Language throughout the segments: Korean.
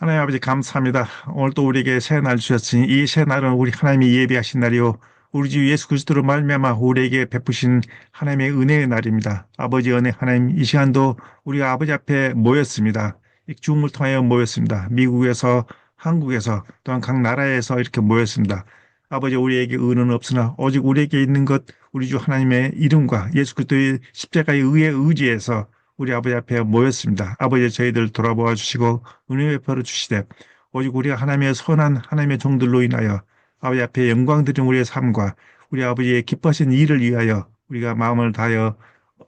하나님 아버지 감사합니다. 오늘 또 우리에게 새 날 주셨으니 이 새 날은 우리 하나님이 예비하신 날이요. 우리 주 예수 그리스도로 말미암아 우리에게 베푸신 하나님의 은혜의 날입니다. 아버지 은혜 하나님 이 시간도 우리가 아버지 앞에 모였습니다. 이 줌을 통하여 모였습니다. 미국에서 한국에서 또한 각 나라에서 이렇게 모였습니다. 아버지 우리에게 은은 없으나 오직 우리에게 있는 것 우리 주 하나님의 이름과 예수 그리스도의 십자가의 의에 의지해서 우리 아버지 앞에 모였습니다. 아버지 저희들 돌아보아 주시고 은혜 베풀어 주시되 오직 우리가 하나님의 선한 하나님의 종들로 인하여 아버지 앞에 영광 드린 우리의 삶과 우리 아버지의 기뻐하신 일을 위하여 우리가 마음을 다하여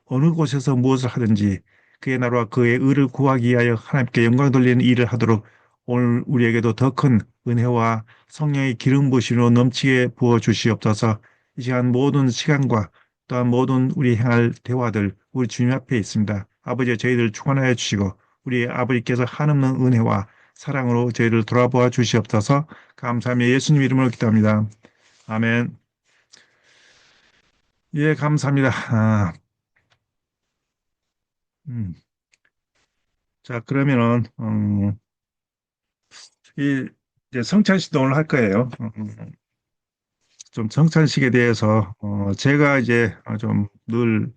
어느 곳에서 무엇을 하든지 그의 나라와 그의 의를 구하기 위하여 하나님께 영광 돌리는 일을 하도록 오늘 우리에게도 더 큰 은혜와 성령의 기름 부으심으로 넘치게 부어 주시옵소서. 이 시간 모든 시간과 또한 모든 우리 행할 대화들 우리 주님 앞에 있습니다. 아버지 저희들 축원하여 주시고 우리 아버지께서 한없는 은혜와 사랑으로 저희를 돌아보아 주시옵소서. 감사하며 예수님 이름으로 기도합니다. 아멘. 예, 감사합니다. 음. 자, 그러면은 이 이제 성찬식도 오늘 할 거예요. 좀 성찬식에 대해서 제가 이제 좀 늘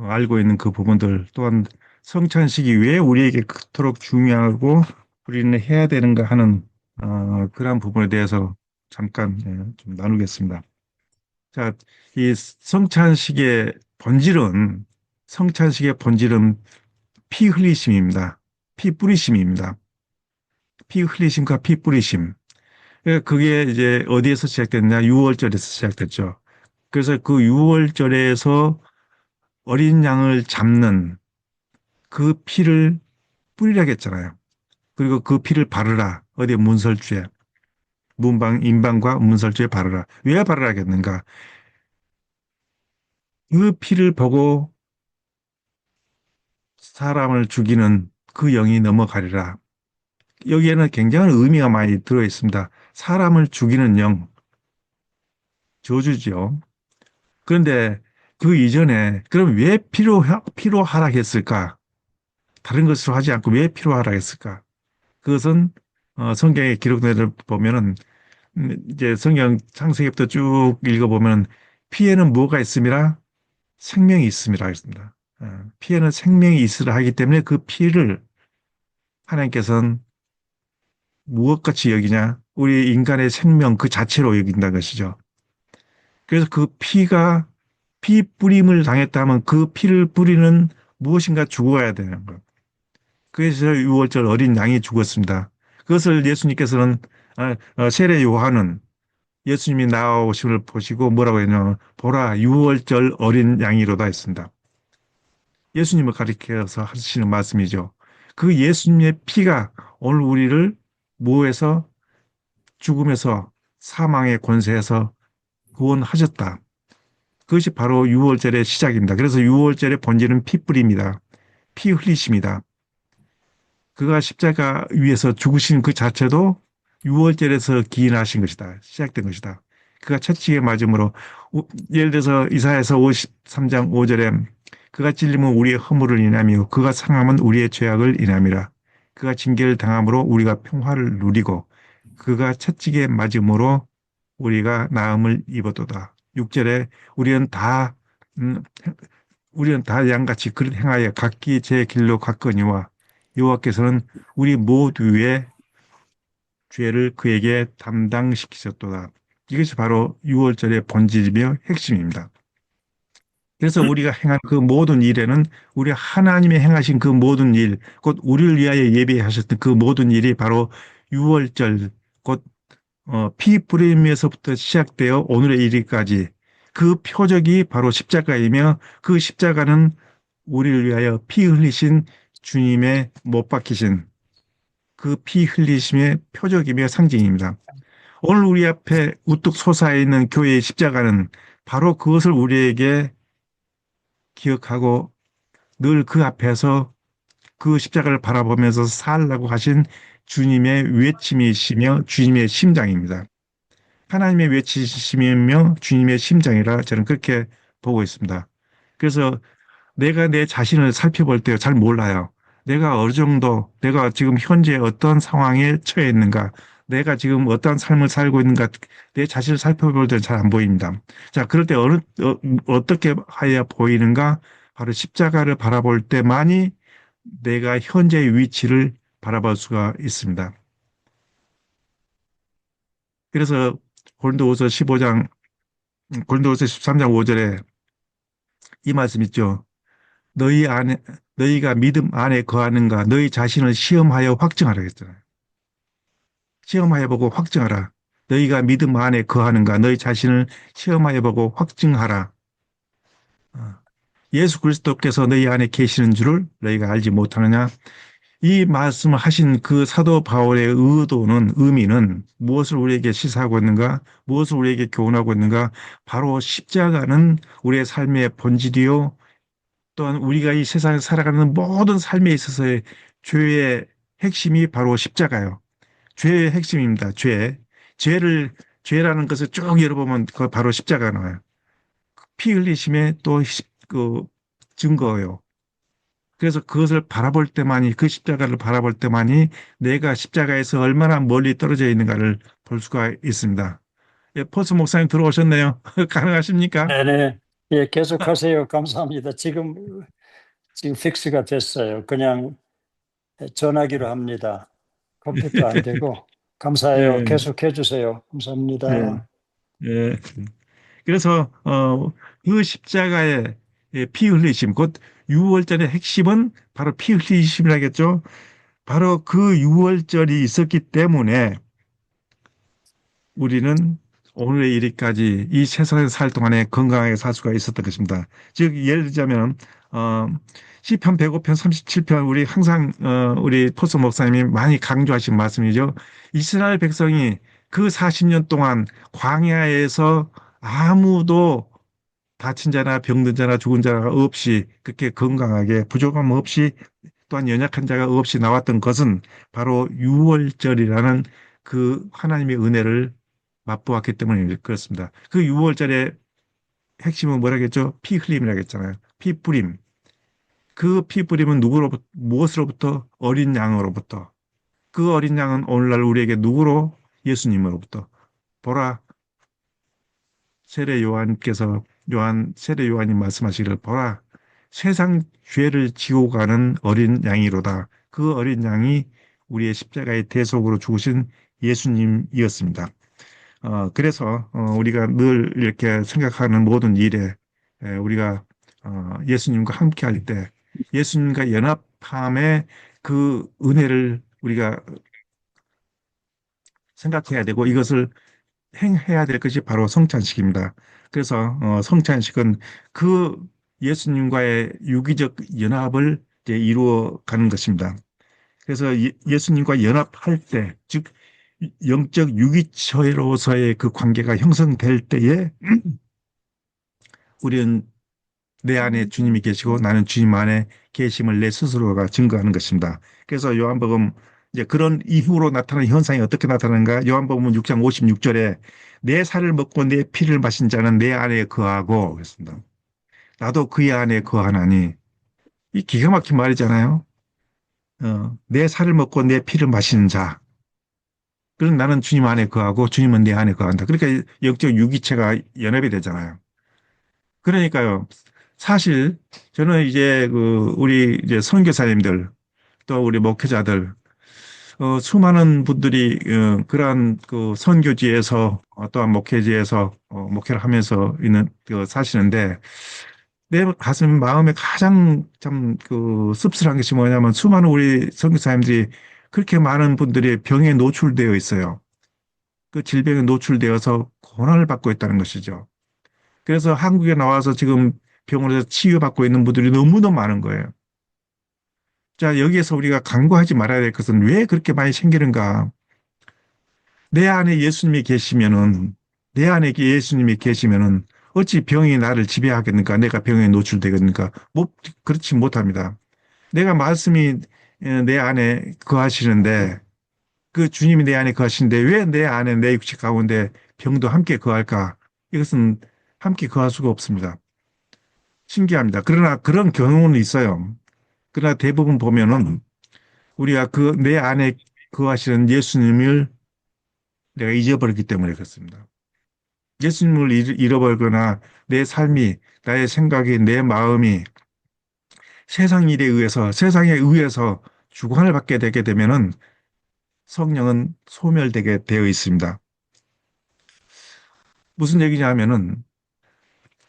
알고 있는 그 부분들 또한 성찬식이 왜 우리에게 그토록 중요하고 우리는 해야 되는가 하는 그런 부분에 대해서 잠깐 좀 나누겠습니다. 자, 이 성찬식의 본질은 피 흘리심입니다. 피 뿌리심입니다. 피 흘리심과 피 뿌리심. 그게 이제 어디에서 시작됐냐? 유월절에서 시작됐죠. 그래서 그 유월절에서 어린 양을 잡는 그 피를 뿌리라겠잖아요. 그리고 그 피를 바르라. 어디 문설주에, 임방과 문설주에 바르라. 왜 바르라겠는가? 그 피를 보고 사람을 죽이는 그 영이 넘어가리라. 여기에는 굉장한 의미가 많이 들어 있습니다. 사람을 죽이는 영, 저주지요. 그런데 그 이전에 그럼 왜 피로 하락했을까? 다른 것으로 하지 않고 왜 피로 하락했을까? 그것은 성경에 기록된 을 보면은 이제 성경 창세기부터 쭉 읽어보면 피에는 뭐가 있음이라 생명이 있음이라 했습니다. 피에는 생명이 있으라 하기 때문에 그 피를 하나님께서는 무엇같이 여기냐? 우리 인간의 생명 그 자체로 여긴다는 것이죠. 그래서 그 피가 피 뿌림을 당했다면 그 피를 뿌리는 무엇인가 죽어야 되는 것. 그래서 유월절 어린 양이 죽었습니다. 그것을 예수님께서는 세례 요한은 예수님이 나오심을 보시고 뭐라고 했냐면 보라 유월절 어린 양이로다 했습니다. 예수님을 가리켜서 하시는 말씀이죠. 그 예수님의 피가 오늘 우리를 뭐에서 죽음에서 사망의 권세에서 구원하셨다. 그것이 바로 유월절의 시작입니다. 그래서 유월절의 본질은 피뿌리입니다. 피 흘리심이다. 그가 십자가 위에서 죽으신 그 자체도 유월절에서 기인하신 것이다. 시작된 것이다. 그가 채찍에 맞음으로 예를 들어서 이사야서 53장 5절에 그가 찔림은 우리의 허물을 인하며 그가 상함은 우리의 죄악을 인함이라. 그가 징계를 당함으로 우리가 평화를 누리고 그가 채찍에 맞음으로 우리가 나음을 입었도다. 6절에 음, 우리는 다 양같이 그릇 행하여 각기 제 길로 갔거니와 여호와께서는 우리 모두의 죄를 그에게 담당시키셨도다. 이것이 바로 유월절의 본질이며 핵심입니다. 그래서 우리가 행한 그 모든 일에는 우리 하나님의 행하신 그 모든 일, 곧 우리를 위하여 예비하셨던 그 모든 일이 바로 유월절, 곧 피 뿌림에서부터 시작되어 오늘의 이르기까지 그 표적이 바로 십자가이며 그 십자가는 우리를 위하여 피 흘리신 주님의 못 박히신 그 피 흘리심의 표적이며 상징입니다. 오늘 우리 앞에 우뚝 솟아 있는 교회의 십자가는 바로 그것을 우리에게 기억하고 늘 그 앞에서 그 십자가를 바라보면서 살라고 하신 주님의 외침이시며 주님의 심장입니다. 하나님의 외치심이며 주님의 심장이라 저는 그렇게 보고 있습니다. 그래서 내가 내 자신을 살펴볼 때 잘 몰라요. 내가 어느 정도, 내가 지금 현재 어떤 상황에 처해 있는가, 내가 지금 어떤 삶을 살고 있는가, 내 자신을 살펴볼 때 잘 안 보입니다. 자, 그럴 때 어떻게 하여야 보이는가? 바로 십자가를 바라볼 때만이 내가 현재의 위치를 바라볼 수가 있습니다. 그래서 고린도후서 15장, 고린도후서 13장 5절에 이 말씀 있죠. 너희 안에, 너희가 믿음 안에 거하는가, 너희 자신을 시험하여 확증하라 했잖아요. 시험하여 보고 확증하라. 너희가 믿음 안에 거하는가, 너희 자신을 시험하여 보고 확증하라. 어. 예수 그리스도께서 너희 안에 계시는 줄을 너희가 알지 못하느냐? 이 말씀을 하신 그 사도 바울의 의도는, 의미는 무엇을 우리에게 시사하고 있는가? 무엇을 우리에게 교훈하고 있는가? 바로 십자가는 우리의 삶의 본질이요. 또한 우리가 이 세상에 살아가는 모든 삶에 있어서의 죄의 핵심이 바로 십자가요. 죄의 핵심입니다. 죄. 죄를, 죄라는 것을 쭉 열어보면 그 바로 십자가 나와요. 피 흘리심의 또 그 증거예요. 그래서 그것을 바라볼 때만이, 그 십자가를 바라볼 때만이 내가 십자가에서 얼마나 멀리 떨어져 있는가를 볼 수가 있습니다. 예, 포스 목사님 들어오셨네요. 가능하십니까? 네네. 예, 계속하세요. 감사합니다. 지금 픽스가 됐어요. 그냥 전화기로 합니다. 컴퓨터 안 되고. 감사해요. 예, 계속해 주세요. 예, 감사합니다. 예. 그래서 그 십자가의 피 흘리심, 곧 유월절의 핵심은 바로 피 흘리심이라겠죠. 바로 그 유월절이 있었기 때문에 우리는 오늘의 이르기까지 이 세상에 살 동안에 건강하게 살 수가 있었던 것입니다. 즉 예를 들자면 어, 시편 105편 37편 우리 항상 우리 포스 목사님이 많이 강조하신 말씀이죠. 이스라엘 백성이 그 40년 동안 광야에서 아무도 다친 자나 병든 자나 죽은 자가 없이 그렇게 건강하게 부족함 없이 또한 연약한 자가 없이 나왔던 것은 바로 유월절이라는 그 하나님의 은혜를 맛보았기 때문에 그렇습니다. 그 유월절의 핵심은 뭐라겠죠? 피 흘림이라겠잖아요. 피 뿌림. 그 피 뿌림은 누구로부터, 무엇으로부터? 어린 양으로부터. 그 어린 양은 오늘날 우리에게 누구로? 예수님으로부터. 보라, 세례 요한이 말씀하시기를 보라, 세상 죄를 지고 가는 어린 양이로다. 그 어린 양이 우리의 십자가의 대속으로 죽으신 예수님이었습니다. 그래서 우리가 늘 이렇게 생각하는 모든 일에 우리가 예수님과 함께 할 때 예수님과 연합함의 그 은혜를 우리가 생각해야 되고 이것을 행해야 될 것이 바로 성찬식입니다. 그래서 성찬식은 그 예수님과의 유기적 연합을 이제 이루어 가는 것입니다. 그래서 예수님과 연합할 때, 즉 영적 유기체로서의 그 관계가 형성될 때에 우리는 내 안에 주님이 계시고 나는 주님 안에 계심을 내 스스로가 증거하는 것입니다. 그래서 요한복음 이제 그런 이후로 나타나는 현상이 어떻게 나타나는가? 요한복음 6장 56절에 내 살을 먹고 내 피를 마신 자는 내 안에 거하고 그랬습니다. 나도 그의 안에 거하나니 이 기가 막힌 말이잖아요. 내 살을 먹고 내 피를 마시는 자. 그럼 나는 주님 안에 거하고 주님은 내 안에 거한다. 그러니까 영적 유기체가 연합이 되잖아요. 그러니까요. 사실 저는 이제 그 우리 이제 선교사님들 또 우리 목회자들 수많은 분들이 그러한 그 선교지에서 또한 목회지에서 목회를 하면서 있는 사시는데 내 가슴 마음에 가장 참 그 씁쓸한 것이 뭐냐면 수많은 우리 선교사님들이 그렇게 많은 분들이 병에 노출되어 있어요. 그 질병에 노출되어서 고난을 받고 있다는 것이죠. 그래서 한국에 나와서 지금 병원에서 치유받고 있는 분들이 너무너무 많은 거예요. 자, 여기에서 우리가 간과하지 말아야 될 것은 왜 그렇게 많이 생기는가? 내 안에 예수님이 계시면은, 내 안에 예수님이 계시면은, 어찌 병이 나를 지배하겠는가? 내가 병에 노출되겠는가? 그렇지 못합니다. 내가 말씀이 내 안에 거하시는데, 그 주님이 내 안에 거하시는데, 왜 내 안에 내 육체 가운데 병도 함께 거할까? 이것은 함께 거할 수가 없습니다. 신기합니다. 그러나 그런 경우는 있어요. 그러나 대부분 보면은 우리가 그 내 안에 거하시는 예수님을 내가 잊어버렸기 때문에 그렇습니다. 예수님을 잃어버리거나 내 삶이, 나의 생각이, 내 마음이 세상 일에 의해서, 세상에 의해서 주관을 받게 되게 되면은 성령은 소멸되게 되어 있습니다. 무슨 얘기냐 하면은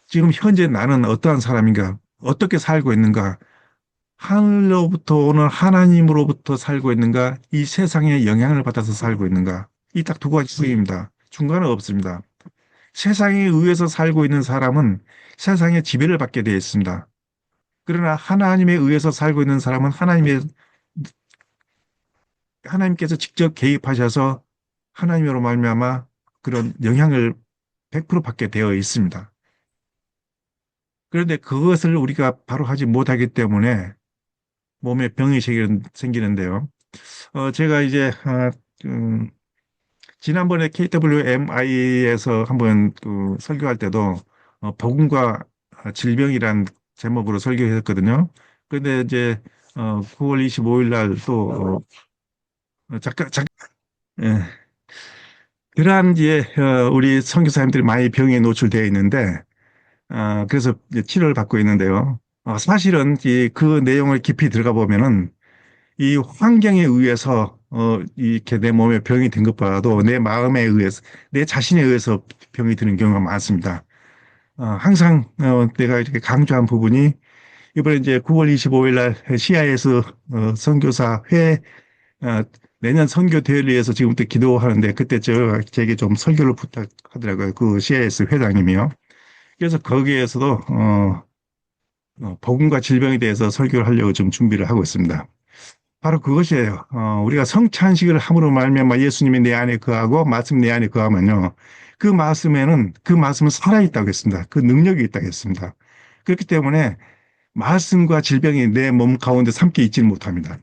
지금 현재 나는 어떠한 사람인가, 어떻게 살고 있는가, 하늘로부터 오는 하나님으로부터 살고 있는가, 이 세상에 영향을 받아서 살고 있는가, 이 딱 두 가지 수입니다. 중간은 없습니다. 세상에 의해서 살고 있는 사람은 세상의 지배를 받게 되어 있습니다. 그러나 하나님에 의해서 살고 있는 사람은 하나님께서 직접 개입하셔서 하나님으로 말미암아 그런 영향을 100% 받게 되어 있습니다. 그런데 그것을 우리가 바로 하지 못하기 때문에 몸에 병이 생기는데요. 제가 이제 지난번에 KWMI에서 한번 그 설교할 때도 복음과 질병이란 제목으로 설교했거든요. 그런데 이제 9월 25일 날 또 잠깐 예, 그러한 이제 우리 선교사님들이 많이 병에 노출되어 있는데 그래서 이제 치료를 받고 있는데요. 사실은 그 내용을 깊이 들어가 보면은 이 환경에 의해서 이렇게 내 몸에 병이 든 것보다도 내 마음에 의해서 내 자신에 의해서 병이 드는 경우가 많습니다. 항상 내가 이렇게 강조한 부분이 이번에 이제 9월 25일 날 CIS 선교사 회 어, 내년 선교 대회를 위해서 지금부터 기도하는데 그때 제게 좀 설교를 부탁하더라고요. 그 CIS 회장님이요. 그래서 거기에서도 복음과 질병에 대해서 설교를 하려고 좀 준비를 하고 있습니다. 바로 그것이에요. 우리가 성찬식을 함으로 말미암아 예수님이 내 안에 거하고 말씀이 내 안에 거하면요. 그 말씀은 살아있다고 했습니다. 그 능력이 있다고 했습니다. 그렇기 때문에 말씀과 질병이 내 몸 가운데 함께 있지는 못합니다.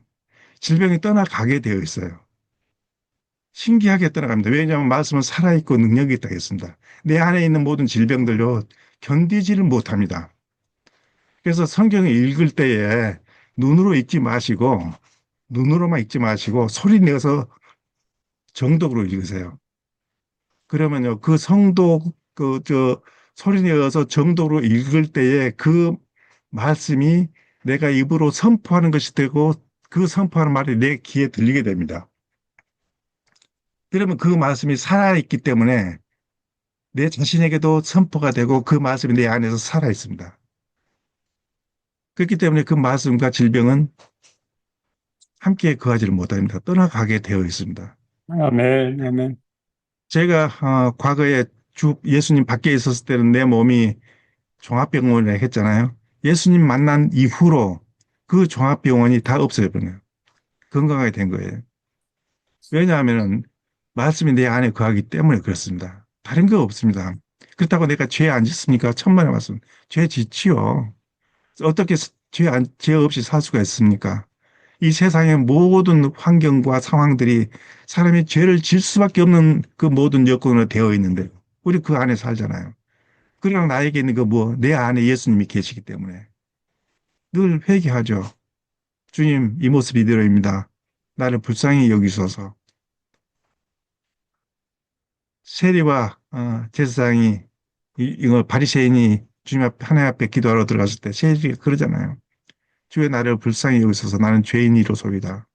질병이 떠나가게 되어 있어요. 신기하게 떠나갑니다. 왜냐하면 말씀은 살아있고 능력이 있다고 했습니다. 내 안에 있는 모든 질병들로 견디지를 못합니다. 그래서 성경을 읽을 때에 눈으로 읽지 마시고 눈으로만 읽지 마시고 소리 내서 정독으로 읽으세요. 그러면요, 그 성독, 소리 내어서 정독으로 읽을 때에 그 말씀이 내가 입으로 선포하는 것이 되고 그 선포하는 말이 내 귀에 들리게 됩니다. 그러면 그 말씀이 살아있기 때문에 내 자신에게도 선포가 되고 그 말씀이 내 안에서 살아 있습니다. 그렇기 때문에 그 말씀과 질병은 함께 거하지를 못합니다. 떠나가게 되어 있습니다. 아멘, 아멘. 제가 과거에 예수님 밖에 있었을 때는 내 몸이 종합병원에 했잖아요. 예수님 만난 이후로 그 종합병원이 다 없어져 버려요. 건강하게 된 거예요. 왜냐하면 말씀이 내 안에 거하기 때문에 그렇습니다. 다른 거 없습니다. 그렇다고 내가 죄 안 짓습니까? 천만의 말씀. 죄 짓지요. 어떻게 죄 없이 살 수가 있습니까? 이 세상의 모든 환경과 상황들이 사람이 죄를 질 수밖에 없는 그 모든 여건으로 되어 있는데 우리 그 안에 살잖아요. 그러나 나에게 있는 그 내 안에 예수님이 계시기 때문에 늘 회개하죠. 주님, 이 모습 이대로입니다. 나를 불쌍히 여기소서. 세리와 제사장이 이거 바리새인이 주님 앞에 하나님 앞에 기도하러 들어갔을 때 세리가 그러잖아요. 주의 나를 불쌍히 여기소서 나는 죄인이로소이다.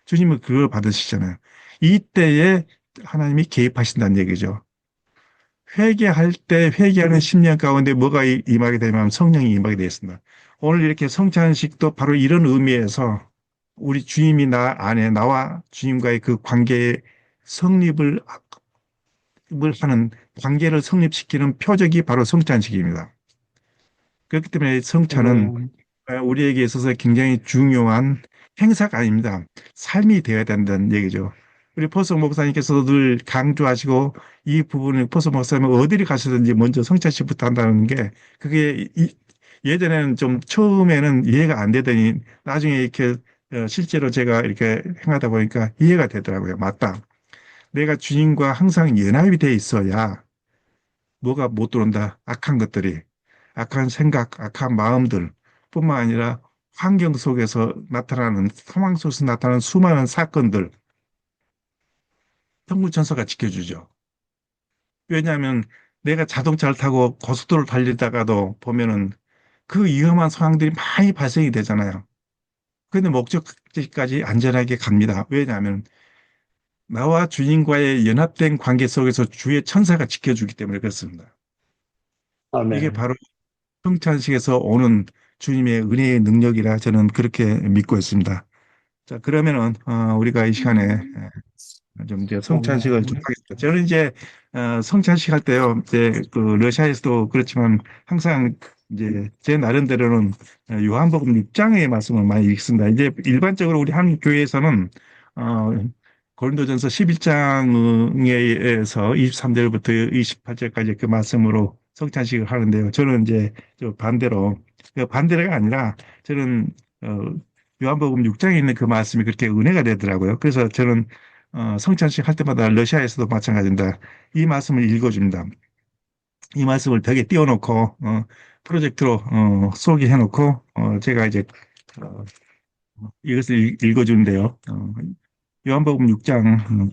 주님은 그걸 받으시잖아요. 이때에 하나님이 개입하신다는 얘기죠. 회개할 때 회개하는 심령 가운데 뭐가 임하게 되면 성령이 임하게 되었습니다. 오늘 이렇게 성찬식도 바로 이런 의미에서 우리 주님이 나 안에 나와 주님과의 그 관계의 성립을 하는 관계를 성립시키는 표적이 바로 성찬식입니다. 그렇기 때문에 성찬은 네. 우리에게 있어서 굉장히 중요한 행사가 아닙니다. 삶이 되어야 된다는 얘기죠. 우리 포석 목사님께서도 늘 강조하시고 이 부분을 포석 목사님은 어디를 가시든지 먼저 성찬식부터 한다는 게 그게 예전에는 좀 처음에는 이해가 안 되더니 나중에 이렇게 실제로 제가 이렇게 행하다 보니까 이해가 되더라고요. 맞다. 내가 주님과 항상 연합이 돼 있어야 뭐가 못 들어온다. 악한 것들이, 악한 생각, 악한 마음들 뿐만 아니라 환경 속에서 나타나는, 상황 속에서 나타나는 수많은 사건들, 현무천사가 지켜주죠. 왜냐하면 내가 자동차를 타고 고속도로를 달리다가도 보면은 그 위험한 상황들이 많이 발생이 되잖아요. 근데 목적지까지 안전하게 갑니다. 왜냐하면 나와 주님과의 연합된 관계 속에서 주의 천사가 지켜주기 때문에 그렇습니다. 이게 아멘. 바로 성찬식에서 오는 주님의 은혜의 능력이라 저는 그렇게 믿고 있습니다. 자, 그러면은 우리가 이 시간에 좀 이제 성찬식을 좀 아멘. 하겠습니다. 저는 이제 성찬식 할 때요, 이제 그 러시아에서도 그렇지만 항상 이제 제 나름대로는 요한복음 6장의 말씀을 많이 읽습니다. 이제 일반적으로 우리 한국 교회에서는 어, 고린도전서 11장에서 23절부터 28절까지 그 말씀으로 성찬식을 하는데요. 저는 이제 저 반대로 그 반대가 아니라 저는 어, 요한복음 6장에 있는 그 말씀이 그렇게 은혜가 되더라고요. 그래서 저는 성찬식 할 때마다 러시아에서도 마찬가지입니다. 이 말씀을 읽어줍니다. 이 말씀을 벽에 띄워놓고 프로젝트로 소개해놓고 제가 이제 어, 이것을 읽어주는데요. 요한복음 6장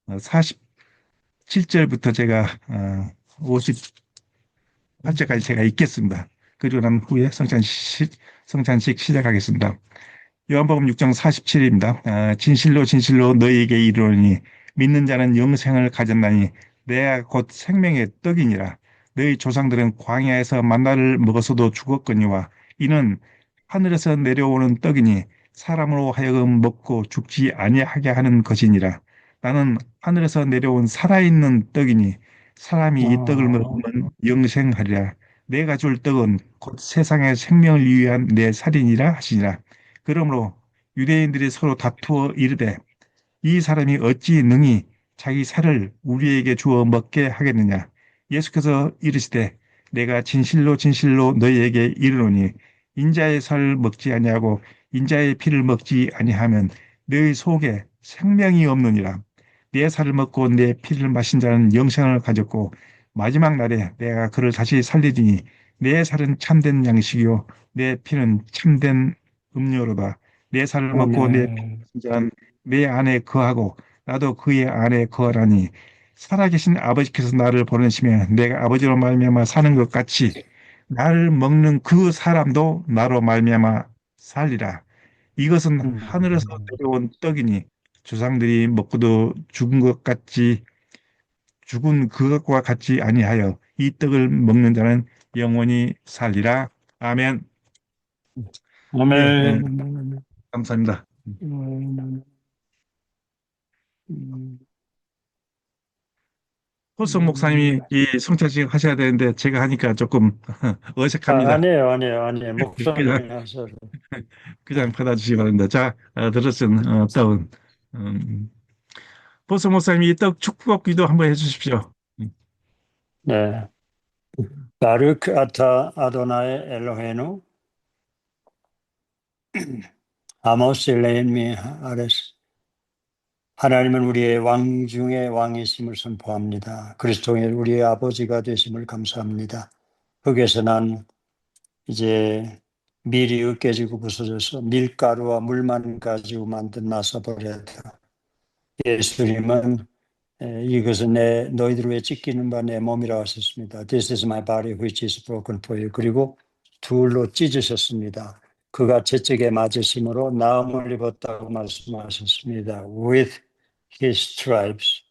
47절부터 제가 58절까지 제가 읽겠습니다. 그리고 난 후에 성찬식 시작하겠습니다. 요한복음 6장 47입니다. 진실로 진실로 너희에게 이르노니 믿는 자는 영생을 가졌나니 내가 곧 생명의 떡이니라. 너희 조상들은 광야에서 만나를 먹어서도 죽었거니와 이는 하늘에서 내려오는 떡이니 사람으로 하여금 먹고 죽지 아니하게 하는 것이니라. 나는 하늘에서 내려온 살아있는 떡이니 사람이 이 떡을 아, 먹으면 영생하리라. 내가 줄 떡은 곧 세상의 생명을 위한 내 살이니라 하시니라. 그러므로 유대인들이 서로 다투어 이르되 이 사람이 어찌 능히 자기 살을 우리에게 주어 먹게 하겠느냐. 예수께서 이르시되 내가 진실로 진실로 너희에게 이르노니 인자의 살을 먹지 아니하고 인자의 피를 먹지 아니하면 너희 속에 생명이 없느니라. 내 살을 먹고 내 피를 마신 자는 영생을 가졌고 마지막 날에 내가 그를 다시 살리리니 내 살은 참된 양식이요 내 피는 참된 음료로다. 내 살을 먹고 내 피를 아멘. 마신 자는 내 안에 거하고 나도 그의 안에 거하라니 살아계신 아버지께서 나를 보내시며 내가 아버지로 말미암아 사는 것 같이 나를 먹는 그 사람도 나로 말미암아 살리라. 이것은 하늘에서 음, 내려온 떡이니 조상들이 먹고도 죽은 것 같이 죽은 그것과 같이 아니하여 이 떡을 먹는 자는 영원히 살리라. 아멘. 예, 아멘. 감사합니다. 아멘. 음, 호성 목사님이 이 성찬식 하셔야 되는데 제가 하니까 조금 어색합니다. 아니에요, 아니에요, 아니에요. 그냥 목사님이 하셔도. 그냥 받아주시기 바랍니다. 자, 들었은 떡은 음, 호성 목사님이 이 떡 축복 기도 한번 해주십시오. 음, 네. 바르크 아타 아도나의 엘로헤누 아모스 레인미 아레스. 하나님은 우리의 왕 중의 왕이심을 선포합니다. 그리스도의 우리의 아버지가 되심을 감사합니다. 흙에서 난 이제 밀이 으깨지고 부서져서 밀가루와 물만 가지고 만든 나사버레다. 예수님은 이것은 너희들 위해 찢기는 바 내 몸이라고 하셨습니다. This is my body which is broken for you. 그리고 둘로 찢으셨습니다. 그가 채찍에 맞으심으로 나음을 입었다고 말씀하셨습니다. With his stripes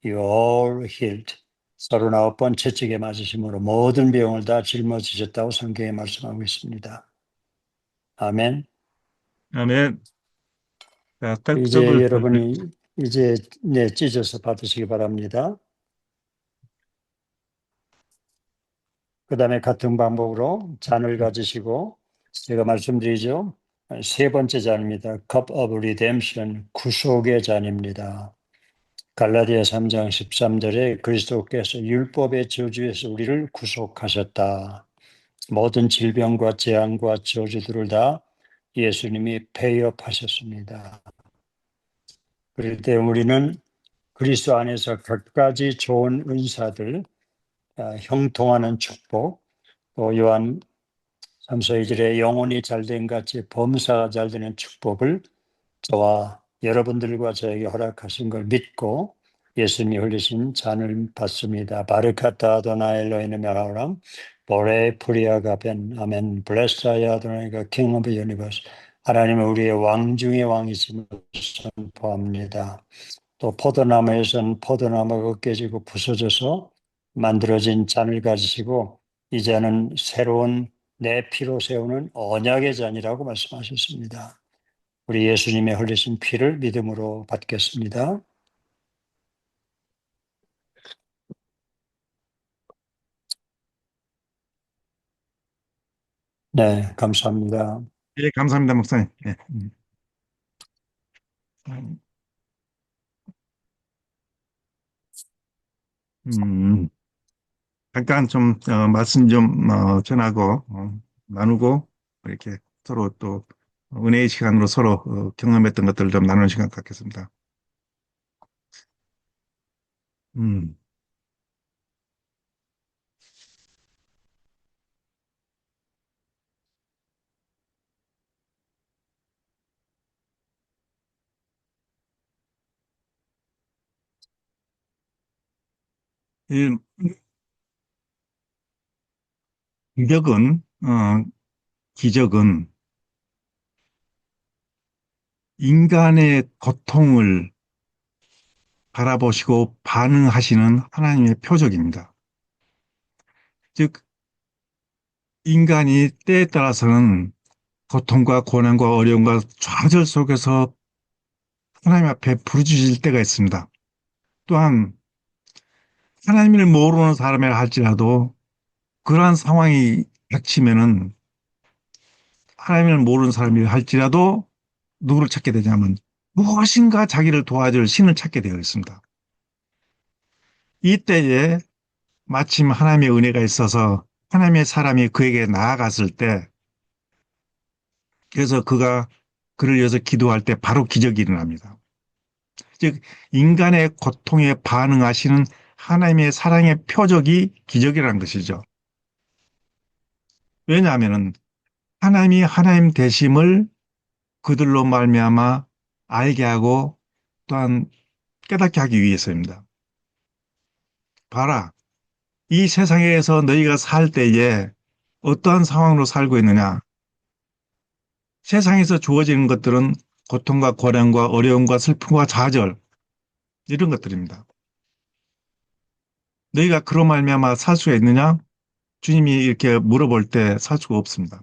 you are healed. 39번 채찍에 맞으심으로 모든 병을 다 짊어지셨다고 성경에 말씀하고 있습니다. 아멘. 아멘. 자, 이제 떡을 여러분이 이제 찢어서 받으시기 바랍니다. 그 다음에 같은 방법으로 잔을 가지시고 제가 말씀드리죠. 세 번째 잔입니다. Cup of Redemption, 구속의 잔입니다. 갈라디아 3장 13절에 그리스도께서 율법의 저주에서 우리를 구속하셨다. 모든 질병과 재앙과 저주들을 다 예수님이 폐업하셨습니다. 그럴 때 우리는 그리스도 안에서 갖가지 좋은 은사들, 형통하는 축복, 또 요한 3서 2절에 영혼이 잘된 같이 범사가 잘 되는 축복을 저와 여러분들과 저에게 허락하신 걸 믿고 예수님이 흘리신 잔을 받습니다. 바르카타 아도나 엘로히는 메라오람 보레 프리아가 벤 아멘 블레스타야 아도나이가 킹 오브 유니버스 하나님은 우리의 왕 중의 왕이심을 선포합니다. 또 포도나무에선 포도나무가 깨지고 부서져서 만들어진 잔을 가지시고 이제는 새로운 내 피로 세우는 언약의 잔이라고 말씀하셨습니다. 우리 예수님의 흘리신 피를 믿음으로 받겠습니다. 네, 감사합니다. 예, 감사합니다, 목사님. 예. 음, 잠깐 좀, 말씀 좀, 전하고, 나누고, 이렇게 서로 또, 은혜의 시간으로 서로, 경험했던 것들을 좀 나누는 시간 갖겠습니다. 음, 이 기적은, 기적은 인간의 고통을 바라보시고 반응하시는 하나님의 표적입니다. 즉, 인간이 때에 따라서는 고통과 고난과 어려움과 좌절 속에서 하나님 앞에 부르짖을 때가 있습니다. 또한 하나님을 모르는 사람이라 할지라도 그러한 상황이 닥치면은 하나님을 모르는 사람이라 할지라도 누구를 찾게 되냐면 무엇인가 자기를 도와줄 신을 찾게 되어 있습니다. 이때에 마침 하나님의 은혜가 있어서 하나님의 사람이 그에게 나아갔을 때 그래서 그가 그를 위해서 기도할 때 바로 기적이 일어납니다. 즉 인간의 고통에 반응하시는 하나님의 사랑의 표적이 기적이라는 것이죠. 왜냐하면 하나님이 하나님 되심을 그들로 말미암아 알게 하고 또한 깨닫게 하기 위해서입니다. 봐라, 이 세상에서 너희가 살 때에 어떠한 상황으로 살고 있느냐? 세상에서 주어지는 것들은 고통과 고난과 어려움과 슬픔과 좌절 이런 것들입니다. 너희가 그로 말미암아 살 수가 있느냐? 주님이 이렇게 물어볼 때 살 수가 없습니다.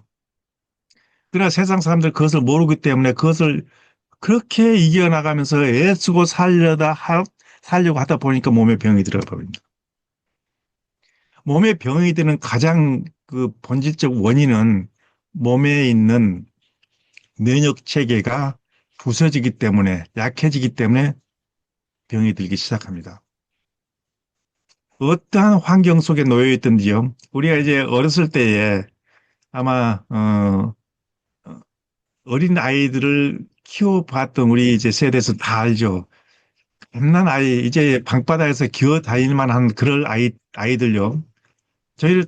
그러나 세상 사람들 그것을 모르기 때문에 그것을 그렇게 이겨나가면서 애쓰고 살려고 하다 보니까 몸에 병이 들어버립니다. 몸에 병이 드는 가장 그 본질적 원인은 몸에 있는 면역 체계가 부서지기 때문에, 약해지기 때문에 병이 들기 시작합니다. 어떠한 환경 속에 놓여 있든지요. 우리가 이제 어렸을 때에 아마 어린 아이들을 키워봤던 우리 이제 세대에서 다 알죠. 갓난 아이, 이제 방바닥에서 기어 다닐 만한 그럴 아이들요.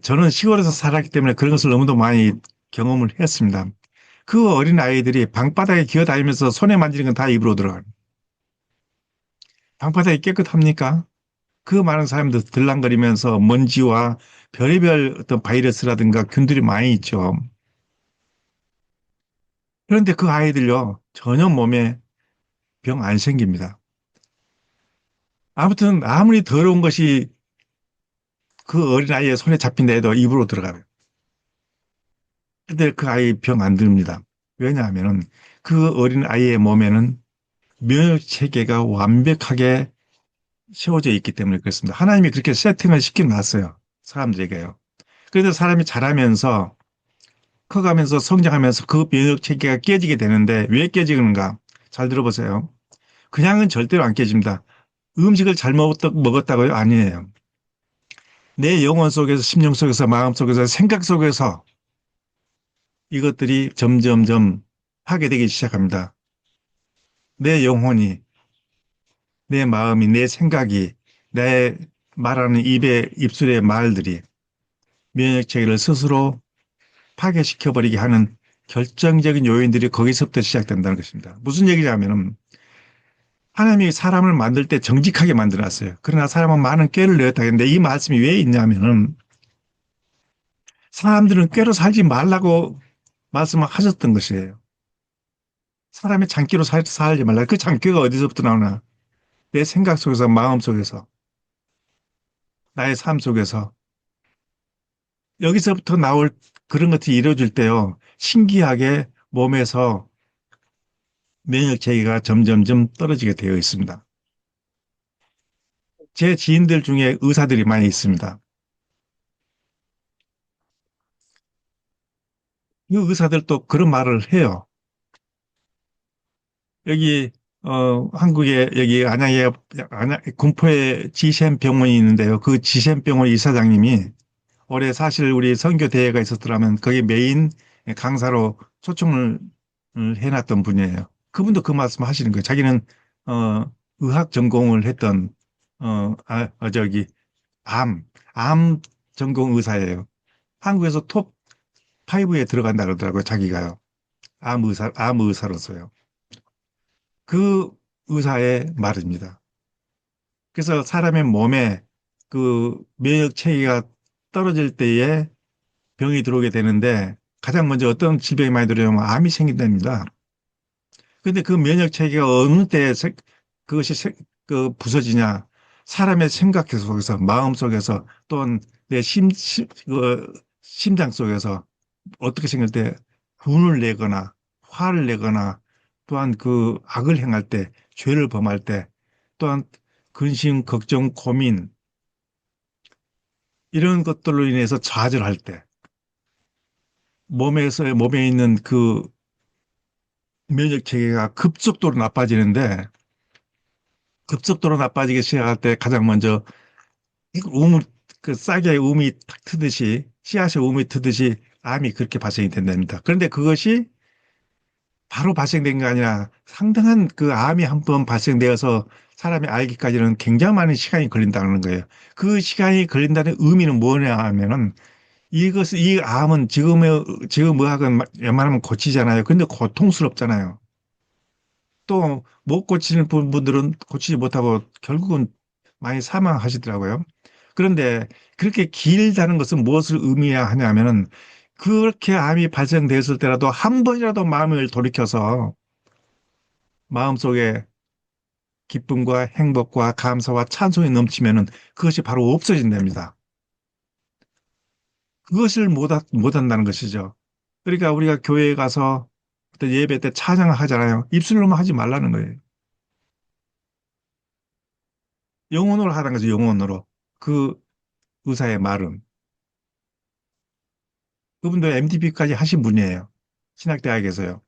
저는 시골에서 살았기 때문에 그런 것을 너무도 많이 경험을 했습니다. 그 어린 아이들이 방바닥에 기어 다니면서 손에 만지는 건 다 입으로 들어가요. 방바닥이 깨끗합니까? 그 많은 사람들 들락거리면서 먼지와 별의별 어떤 바이러스라든가 균들이 많이 있죠. 그런데 그 아이들요, 전혀 몸에 병 안 생깁니다. 아무튼 아무리 더러운 것이 그 어린아이의 손에 잡힌다 해도 입으로 들어가요. 근데 그 아이 병 안 듭니다. 왜냐하면은 그 어린아이의 몸에는 면역 체계가 완벽하게 세워져 있기 때문에 그렇습니다. 하나님이 그렇게 세팅을 시켜놨어요. 사람들에게요. 그래서 사람이 자라면서 커가면서 성장하면서 그 면역 체계가 깨지게 되는데 왜 깨지는가? 잘 들어보세요. 그냥은 절대로 안 깨집니다. 음식을 잘 먹었다고요? 아니에요. 내 영혼 속에서, 심령 속에서, 마음 속에서, 생각 속에서 이것들이 점점점 파괴되기 시작합니다. 내 영혼이, 내 마음이, 내 생각이, 내 말하는 입술의 말들이 면역 체계를 스스로 파괴시켜버리게 하는 결정적인 요인들이 거기서부터 시작된다는 것입니다. 무슨 얘기냐면은 하나님이 사람을 만들 때 정직하게 만들어놨어요. 그러나 사람은 많은 꾀를 내었다 했는데 이 말씀이 왜 있냐면은 사람들은 꾀로 살지 말라고 말씀을 하셨던 것이에요. 사람의 장기로 살지 말라. 그 장기가 어디서부터 나오나? 내 생각 속에서, 마음 속에서, 나의 삶 속에서. 여기서부터 나올 그런 것들이 이루어질 때요. 신기하게 몸에서 면역 체계가 점점점 떨어지게 되어 있습니다. 제 지인들 중에 의사들이 많이 있습니다. 이 의사들도 그런 말을 해요. 여기 한국에 여기 군포에 지샘 병원이 있는데요. 그 지샘 병원 이사장님이 올해 사실 우리 선교 대회가 있었더라면 거기 메인 강사로 초청을 해놨던 분이에요. 그분도 그 말씀 하시는 거예요. 자기는 의학 전공을 했던 저기 암 전공 의사예요. 한국에서 톱 5에 들어간다 그러더라고요. 자기가요. 암 의사로서요. 그 의사의 말입니다. 그래서 사람의 몸에 그免疫 체계가 떨어질 때에 병이 들어오게 되는데 가장 먼저 어떤 질병이 많이 들어오면 암이 생긴답니다. 근데 그 면역 체계가 어느 때 그것이 부서지냐? 사람의 생각 속에서, 마음 속에서 또는 내 심장 속에서 어떻게 생길 때 분을 내거나 화를 내거나 또한 그 악을 행할 때, 죄를 범할 때 또한 근심, 걱정, 고민 이런 것들로 인해서 좌절할 때 몸에 있는 그 면역 체계가 급속도로 나빠지는데 급속도로 나빠지기 시작할 때 가장 먼저 우물 그 싹에 um이 탁 트듯이 씨앗에 um이 트듯이 암이 그렇게 발생이 된답니다. 그런데 그것이 바로 발생된 게 아니라 상당한 그 암이 한 번 발생되어서 사람이 알기까지는 굉장히 많은 시간이 걸린다는 거예요. 그 시간이 걸린다는 의미는 뭐냐 하면은 이 암은 지금 의학은 웬만하면 고치잖아요. 근데 고통스럽잖아요. 또 못 고치는 분들은 고치지 못하고 결국은 많이 사망하시더라고요. 그런데 그렇게 길다는 것은 무엇을 의미하냐면은 그렇게 암이 발생됐을 때라도 한 번이라도 마음을 돌이켜서 마음속에 기쁨과 행복과 감사와 찬송이 넘치면은 그것이 바로 없어진답니다. 그것을 못 한다는 것이죠. 그러니까 우리가 교회에 가서 그때 예배 때 찬양을 하잖아요. 입술로만 하지 말라는 거예요. 영혼으로 하라는 거죠, 영혼으로. 그 의사의 말은. 그분도 MDB까지 하신 분이에요. 신학대학에서요.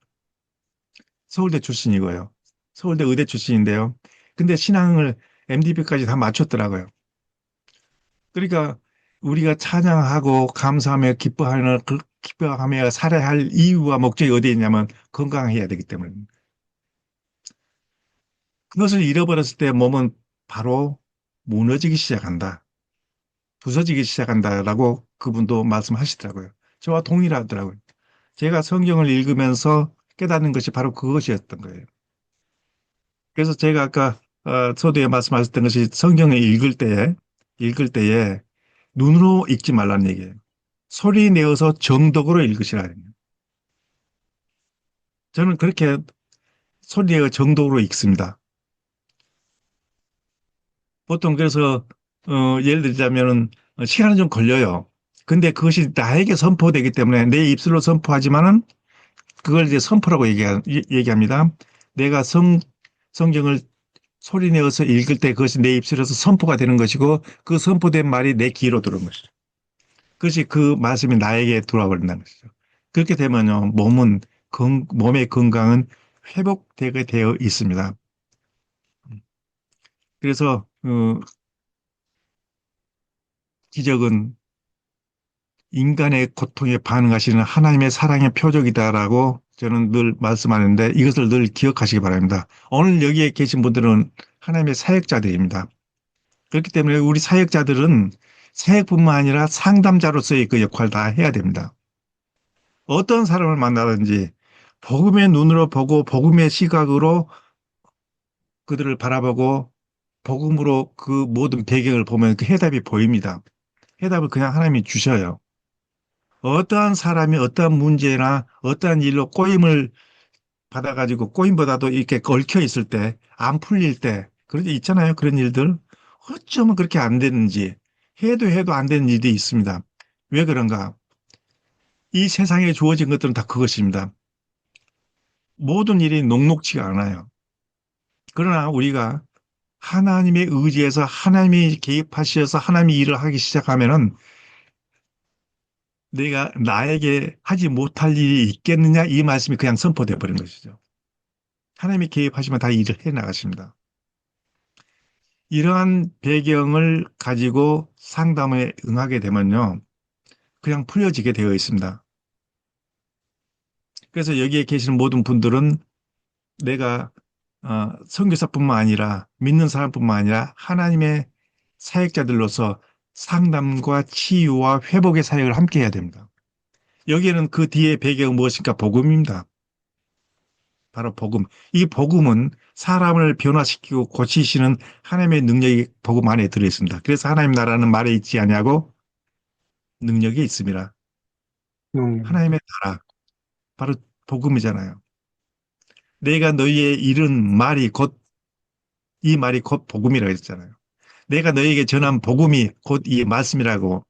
서울대 출신이고요. 서울대 의대 출신인데요. 근데 신앙을 MDB까지 다 맞췄더라고요. 그러니까 우리가 찬양하고 감사하며 기뻐하며 살아야 할 이유와 목적이 어디에 있냐면 건강해야 되기 때문에. 그것을 잃어버렸을 때 몸은 바로 무너지기 시작한다. 부서지기 시작한다라고 그분도 말씀하시더라고요. 저와 동일하더라고요. 제가 성경을 읽으면서 깨닫는 것이 바로 그것이었던 거예요. 그래서 제가 아까 서두에 말씀하셨던 것이 성경을 읽을 때에 눈으로 읽지 말라는 얘기예요. 소리 내어서 정독으로 읽으시라는 거예요. 저는 그렇게 소리 내어 정독으로 읽습니다. 보통 그래서 예를 들자면은 시간은 좀 걸려요. 근데 그것이 나에게 선포되기 때문에 내 입술로 선포하지만은 그걸 이제 선포라고 얘기합니다. 내가 성경을 소리 내어서 읽을 때 그것이 내 입술에서 선포가 되는 것이고 그 선포된 말이 내 귀로 들어온 것이죠. 그것이 그 말씀이 나에게 돌아와 버린다는 것이죠. 그렇게 되면요, 몸의 건강은 회복되게 되어 있습니다. 그래서 기적은 인간의 고통에 반응하시는 하나님의 사랑의 표적이다라고 저는 늘 말씀하는데 이것을 늘 기억하시기 바랍니다. 오늘 여기에 계신 분들은 하나님의 사역자들입니다. 그렇기 때문에 우리 사역자들은 사역뿐만 아니라 상담자로서의 그 역할을 다 해야 됩니다. 어떤 사람을 만나든지 복음의 눈으로 보고 복음의 시각으로 그들을 바라보고 복음으로 그 모든 배경을 보면 그 해답이 보입니다. 해답을 그냥 하나님이 주셔요. 어떠한 사람이 어떠한 문제나 어떠한 일로 꼬임을 받아가지고 꼬임보다도 이렇게 얽혀 있을 때, 안 풀릴 때, 그런 게 있잖아요. 그런 일들. 어쩌면 그렇게 안 되는지, 해도 안 되는 일이 있습니다. 왜 그런가? 이 세상에 주어진 것들은 다 그것입니다. 모든 일이 녹록지가 않아요. 그러나 우리가 하나님의 의지에서 하나님이 개입하셔서 하나님이 일을 하기 시작하면은 내가 나에게 하지 못할 일이 있겠느냐 이 말씀이 그냥 선포돼 버린 것이죠. 하나님이 개입하시면 다 일을 해 나가십니다. 이러한 배경을 가지고 상담에 응하게 되면요. 그냥 풀려지게 되어 있습니다. 그래서 여기에 계시는 모든 분들은 내가 선교사뿐만 아니라 믿는 사람뿐만 아니라 하나님의 사역자들로서 상담과 치유와 회복의 사역을 함께 해야 됩니다. 여기에는 그 뒤에 배경은 무엇인가? 복음입니다. 바로 복음. 이 복음은 사람을 변화시키고 고치시는 하나님의 능력이 복음 안에 들어있습니다. 그래서 하나님 나라는 말에 있지 아니하고 능력이 있습니다. 하나님의 나라, 바로 복음이잖아요. 내가 너희의 이른 말이 곧, 이 말이 곧 복음이라고 했잖아요. 내가 너희에게 전한 복음이 곧 이 말씀이라고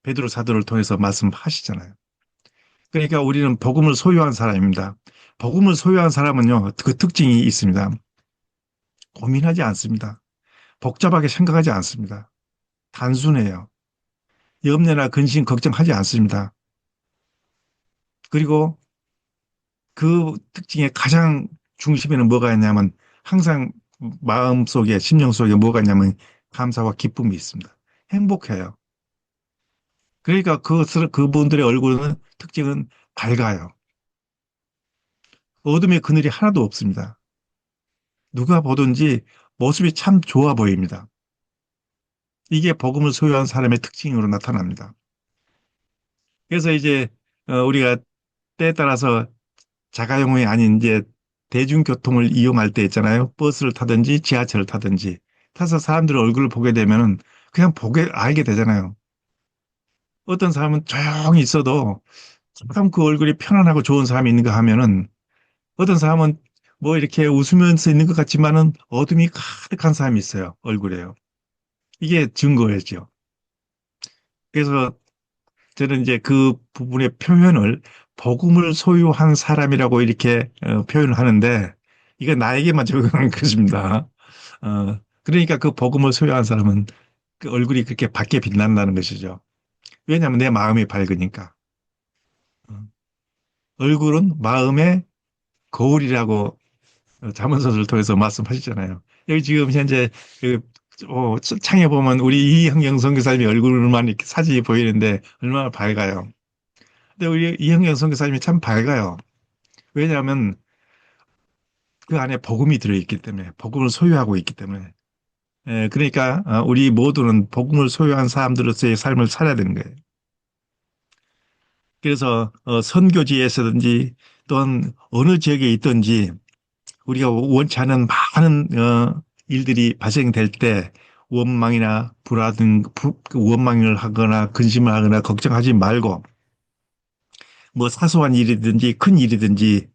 베드로 사도를 통해서 말씀하시잖아요. 그러니까 우리는 복음을 소유한 사람입니다. 복음을 소유한 사람은요, 그 특징이 있습니다. 고민하지 않습니다. 복잡하게 생각하지 않습니다. 단순해요. 염려나 근심, 걱정하지 않습니다. 그리고 그 특징의 가장 중심에는 뭐가 있냐면 항상 마음속에, 심령 속에 뭐가 있냐면 감사와 기쁨이 있습니다. 행복해요. 그러니까 그분들의 얼굴은 특징은 밝아요. 어둠의 그늘이 하나도 없습니다. 누가 보든지 모습이 참 좋아 보입니다. 이게 복음을 소유한 사람의 특징으로 나타납니다. 그래서 이제 우리가 때에 따라서 자가용이 아닌 이제 대중교통을 이용할 때 있잖아요. 버스를 타든지 지하철을 타든지 타서 사람들의 얼굴을 보게 되면은 그냥 보게 알게 되잖아요. 어떤 사람은 조용히 있어도 참 그 얼굴이 편안하고 좋은 사람이 있는가 하면은 어떤 사람은 뭐 이렇게 웃으면서 있는 것 같지만은 어둠이 가득한 사람이 있어요. 얼굴에요. 이게 증거예죠. 그래서 저는 이제 그 부분의 표현을 복음을 소유한 사람이라고 이렇게 표현을 하는데 이게 나에게만 적용한 것입니다. 그러니까 그 복음을 소유한 사람은 그 얼굴이 그렇게 밝게 빛난다는 것이죠. 왜냐하면 내 마음이 밝으니까. 어, 얼굴은 마음의 거울이라고 자문서를 통해서 말씀하시잖아요. 여기 지금 현재 그 창에 보면 우리 이형영 선교사님의 얼굴만 이렇게 사진이 보이는데 얼마나 밝아요. 근데 우리 이형영 선교사님이 참 밝아요. 왜냐하면 그 안에 복음이 들어있기 때문에, 복음을 소유하고 있기 때문에. 그러니까 우리 모두는 복음을 소유한 사람들로서의 삶을 살아야 되는 거예요. 그래서 선교지에서든지 또는 어느 지역에 있든지 우리가 원치 않은 많은 일들이 발생될 때 원망이나 원망을 하거나 근심을 하거나 걱정하지 말고 뭐 사소한 일이든지 큰 일이든지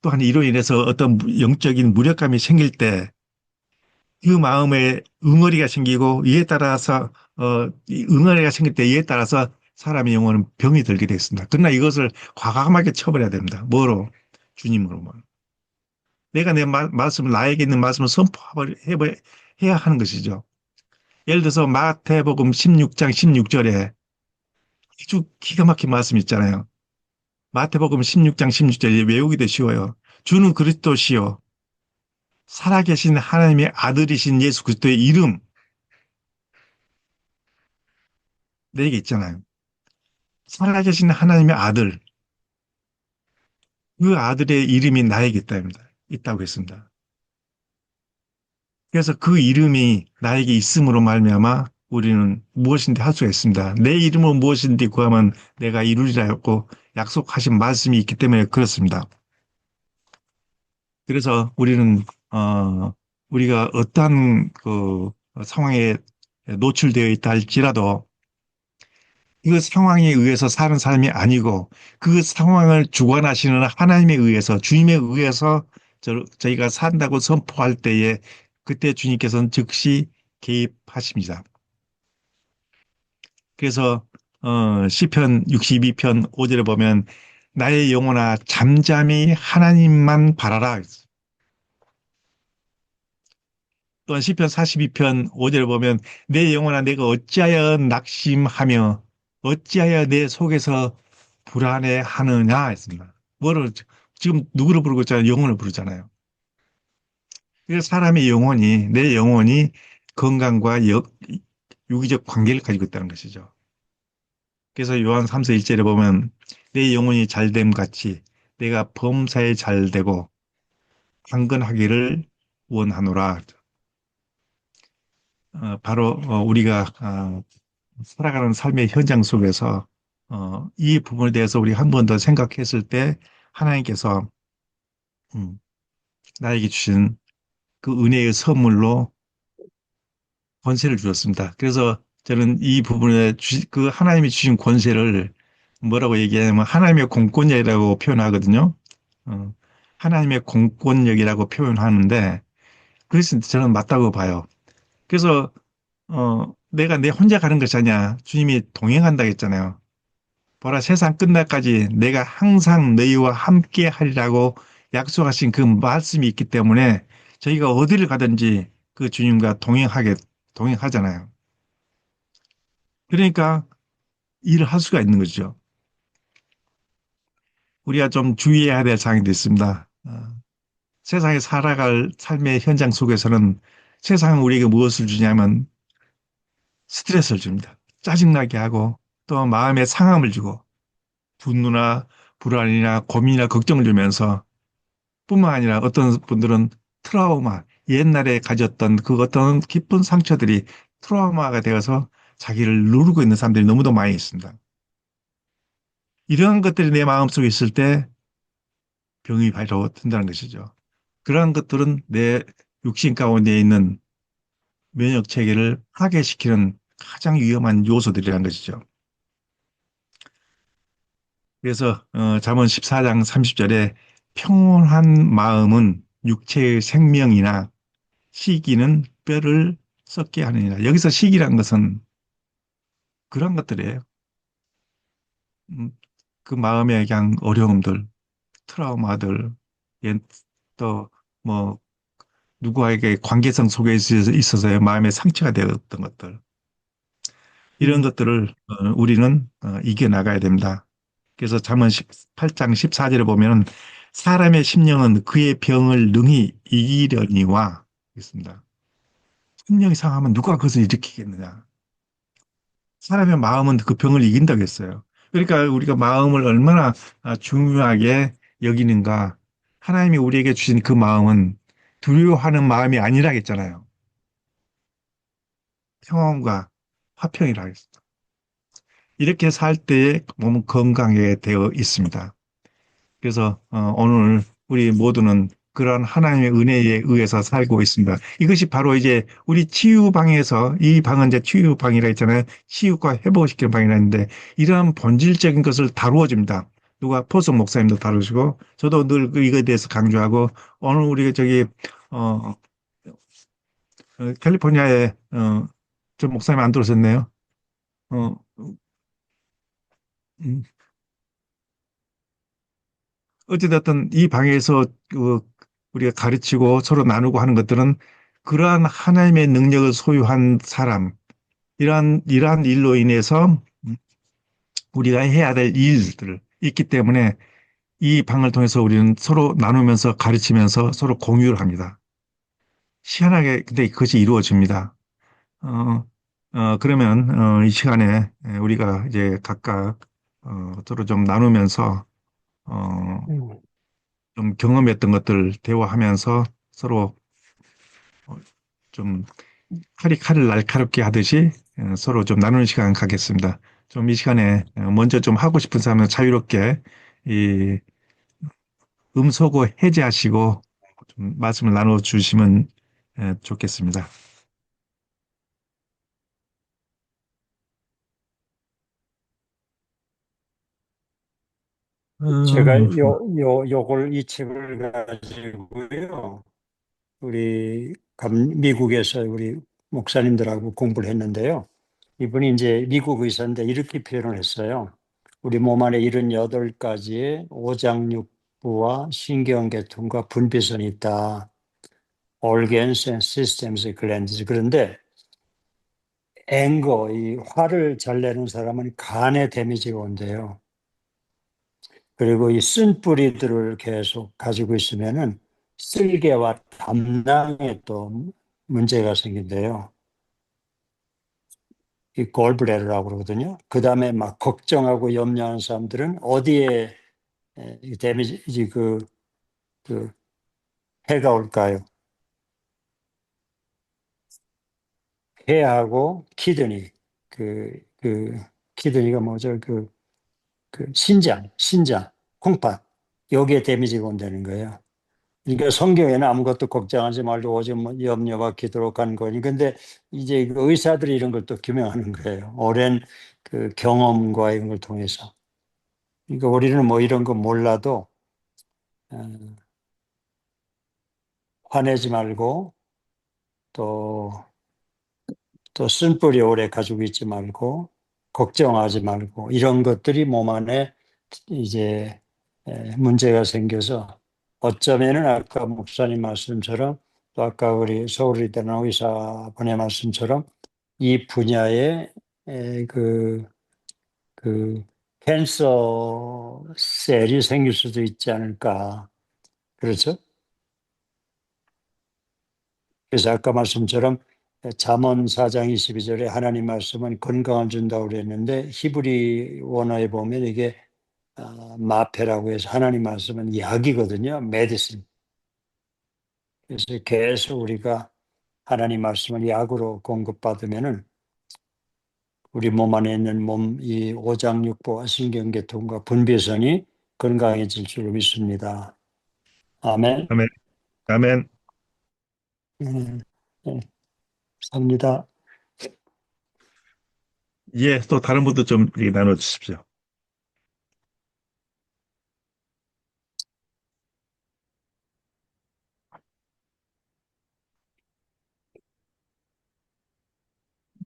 또한 이로 인해서 어떤 영적인 무력감이 생길 때 그 마음에 응어리가 생기고 이에 따라서 이 응어리가 생길 때 이에 따라서 사람의 영혼은 병이 들게 됐습니다. 그러나 이것을 과감하게 쳐버려야 됩니다. 뭐로? 주님으로만. 내가 내 말씀을 나에게 있는 말씀을 선포해야 하는 것이죠. 예를 들어서 마태복음 16장 16절에 아주 기가 막힌 말씀 있잖아요. 마태복음 16장 16절에 외우기도 쉬워요. 주는 그리스도시요 살아계신 하나님의 아들이신 예수 그리스도의 이름 내게 있잖아요. 살아계신 하나님의 아들 그 아들의 이름이 나에게 있다고 했습니다. 그래서 그 이름이 나에게 있음으로 말미암아 우리는 무엇인지 할 수가 있습니다. 내 이름은 무엇인지 구하면 내가 이루리라 했고 약속하신 말씀이 있기 때문에 그렇습니다. 그래서 우리는 우리가 어떠한 그 상황에 노출되어 있다 할지라도 그 상황에 의해서 사는 삶이 아니고 그 상황을 주관하시는 하나님에 의해서 주님에 의해서 저희가 산다고 선포할 때에 그때 주님께서는 즉시 개입하십니다. 그래서 시편 62편 5절에 보면 나의 영혼아 잠잠히 하나님만 바라라. 또한 시편 42편 5절에 보면 내 영혼아 내가 어찌하여 낙심하며 어찌하여 내 속에서 불안해하느냐 했습니다. 뭐를 지금 누구를 부르고 있잖아요. 영혼을 부르잖아요. 그래서 사람의 영혼이 내 영혼이 건강과 유기적 관계를 가지고 있다는 것이죠. 그래서 요한 3서 1절에 보면 내 영혼이 잘됨 같이 내가 범사에 잘되고 강건하기를 원하노라. 바로 우리가 살아가는 삶의 현장 속에서 이 부분에 대해서 우리 한 번 더 생각했을 때 하나님께서 음, 나에게 주신 그 은혜의 선물로 권세를 주셨습니다. 그래서 저는 이 부분에 그 하나님이 주신 권세를 뭐라고 얘기하냐면 하나님의 공권력이라고 표현하거든요. 어, 하나님의 공권력이라고 표현하는데 그것은 저는 맞다고 봐요. 그래서 내가 내 혼자 가는 것이 아니야. 주님이 동행한다 했잖아요. 보라 세상 끝날까지 내가 항상 너희와 함께 하리라고 약속하신 그 말씀이 있기 때문에 저희가 어디를 가든지 그 주님과 동행하잖아요. 그러니까 일을 할 수가 있는 거죠. 우리가 좀 주의해야 될 사항이 있습니다. 세상에 살아갈 삶의 현장 속에서는 세상은 우리에게 무엇을 주냐면 스트레스를 줍니다. 짜증나게 하고 또 마음에 상함을 주고 분노나 불안이나 고민이나 걱정을 주면서 뿐만 아니라 어떤 분들은 트라우마, 옛날에 가졌던 그 어떤 깊은 상처들이 트라우마가 되어서 자기를 누르고 있는 사람들이 너무도 많이 있습니다. 이러한 것들이 내 마음속에 있을 때 병이 바로 든다는 것이죠. 그러한 것들은 내 육신 가운데 있는 면역 체계를 파괴시키는 가장 위험한 요소들이라는 것이죠. 그래서 잠언 14장 30절에 평온한 마음은 육체의 생명이나 시기는 뼈를 썩게 하느니라. 여기서 시기란 것은 그런 것들이에요. 음, 그 마음의 그냥 어려움들, 트라우마들, 또 뭐 누구에게 관계성 속에 있어서의 마음의 상처가 되었던 것들, 이런 음, 것들을 우리는 이겨나가야 됩니다. 그래서 잠언 18장 14절에 보면 사람의 심령은 그의 병을 능히 이기려니와 있습니다. 심령이 상하면 누가 그것을 일으키겠느냐? 사람의 마음은 그 병을 이긴다고 했어요. 그러니까 우리가 마음을 얼마나 중요하게 여기는가. 하나님이 우리에게 주신 그 마음은 두려워하는 마음이 아니라 했잖아요. 평안과 화평이라 했습니다. 이렇게 살 때에 몸은 건강하게 되어 있습니다. 그래서 오늘 우리 모두는 그러한 하나님의 은혜에 의해서 살고 있습니다. 이것이 바로 이제 우리 치유방에서 이 방은 이제 치유방이라 했잖아요. 치유과 회복시키는 방이라 했는데 이러한 본질적인 것을 다루어 줍니다. 누가 포석 목사님도 다루시고 저도 늘 이거에 대해서 강조하고 오늘 우리가 저기 어, 캘리포니아에 저 목사님 안 들어오셨네요. 어, 음, 어찌됐든 이 방에서 우리가 가르치고 서로 나누고 하는 것들은 그러한 하나님의 능력을 소유한 사람, 이러한 일로 인해서 우리가 해야 될 일들 있기 때문에 이 방을 통해서 우리는 서로 나누면서 가르치면서 서로 공유를 합니다. 희한하게 근데 그것이 이루어집니다. 어, 그러면 이 시간에 우리가 이제 각각 서로 좀 나누면서 어, 음, 좀 경험했던 것들 대화하면서 서로 좀 칼이 칼을 날카롭게 하듯이 서로 좀 나누는 시간 갖겠습니다. 좀 이 시간에 먼저 좀 하고 싶은 사람은 자유롭게 이 음소거 해제하시고 좀 말씀을 나눠 주시면 좋겠습니다. 제가 요걸 이 책을 가지고요. 미국에서 우리 목사님들하고 공부를 했는데요. 이분이 이제 미국 의사인데 이렇게 표현을 했어요. 우리 몸 안에 78가지의 오장육부와 신경계통과 분비선이 있다. Organs and systems glands. 그런데 이 화를 잘 내는 사람은 간에 데미지가 온대요. 그리고 이 쓴뿌리들을 계속 가지고 있으면은 쓸개와 담낭에 또 문제가 생긴대요. 이 골브레르라고 그러거든요. 그 다음에 막 걱정하고 염려하는 사람들은 어디에 이 데미지, 그 해가 올까요? 폐하고 키드니, 그 키드니가 뭐죠? 신장, 콩팥, 여기에 데미지가 온다는 거예요. 그러니까 성경에는 아무것도 걱정하지 말고 오직 뭐 염려와 기도로 간 거니. 근데 이제 그 의사들이 이런 걸 또 규명하는 거예요. 오랜 그 경험과 이런 걸 통해서. 그러니까 우리는 뭐 이런 거 몰라도 어, 화내지 말고 또, 또 쓴뿌리 오래 가지고 있지 말고 걱정하지 말고 이런 것들이 몸 안에 이제 문제가 생겨서 어쩌면은 아까 목사님 말씀처럼 또 아까 우리 서울에 있는 의사분의 말씀처럼 이 분야에 에, 그, 그 캔서 셀이 생길 수도 있지 않을까. 그렇죠? 그래서 아까 말씀처럼 잠언 4장 22절에 하나님 말씀은 건강을 준다고 그랬는데 히브리 원어에 보면 이게 마페라고 해서 하나님 말씀은 약이거든요. 메디슨. 그래서 계속 우리가 하나님 말씀을 약으로 공급받으면은 우리 몸 안에 있는 이 오장육부와 신경계통과 분비선이 건강해질 줄 믿습니다. 아멘. 아멘. 아멘. 네, 삽니다. 예, 또 다른 분도 좀 얘기 나눠 주십시오.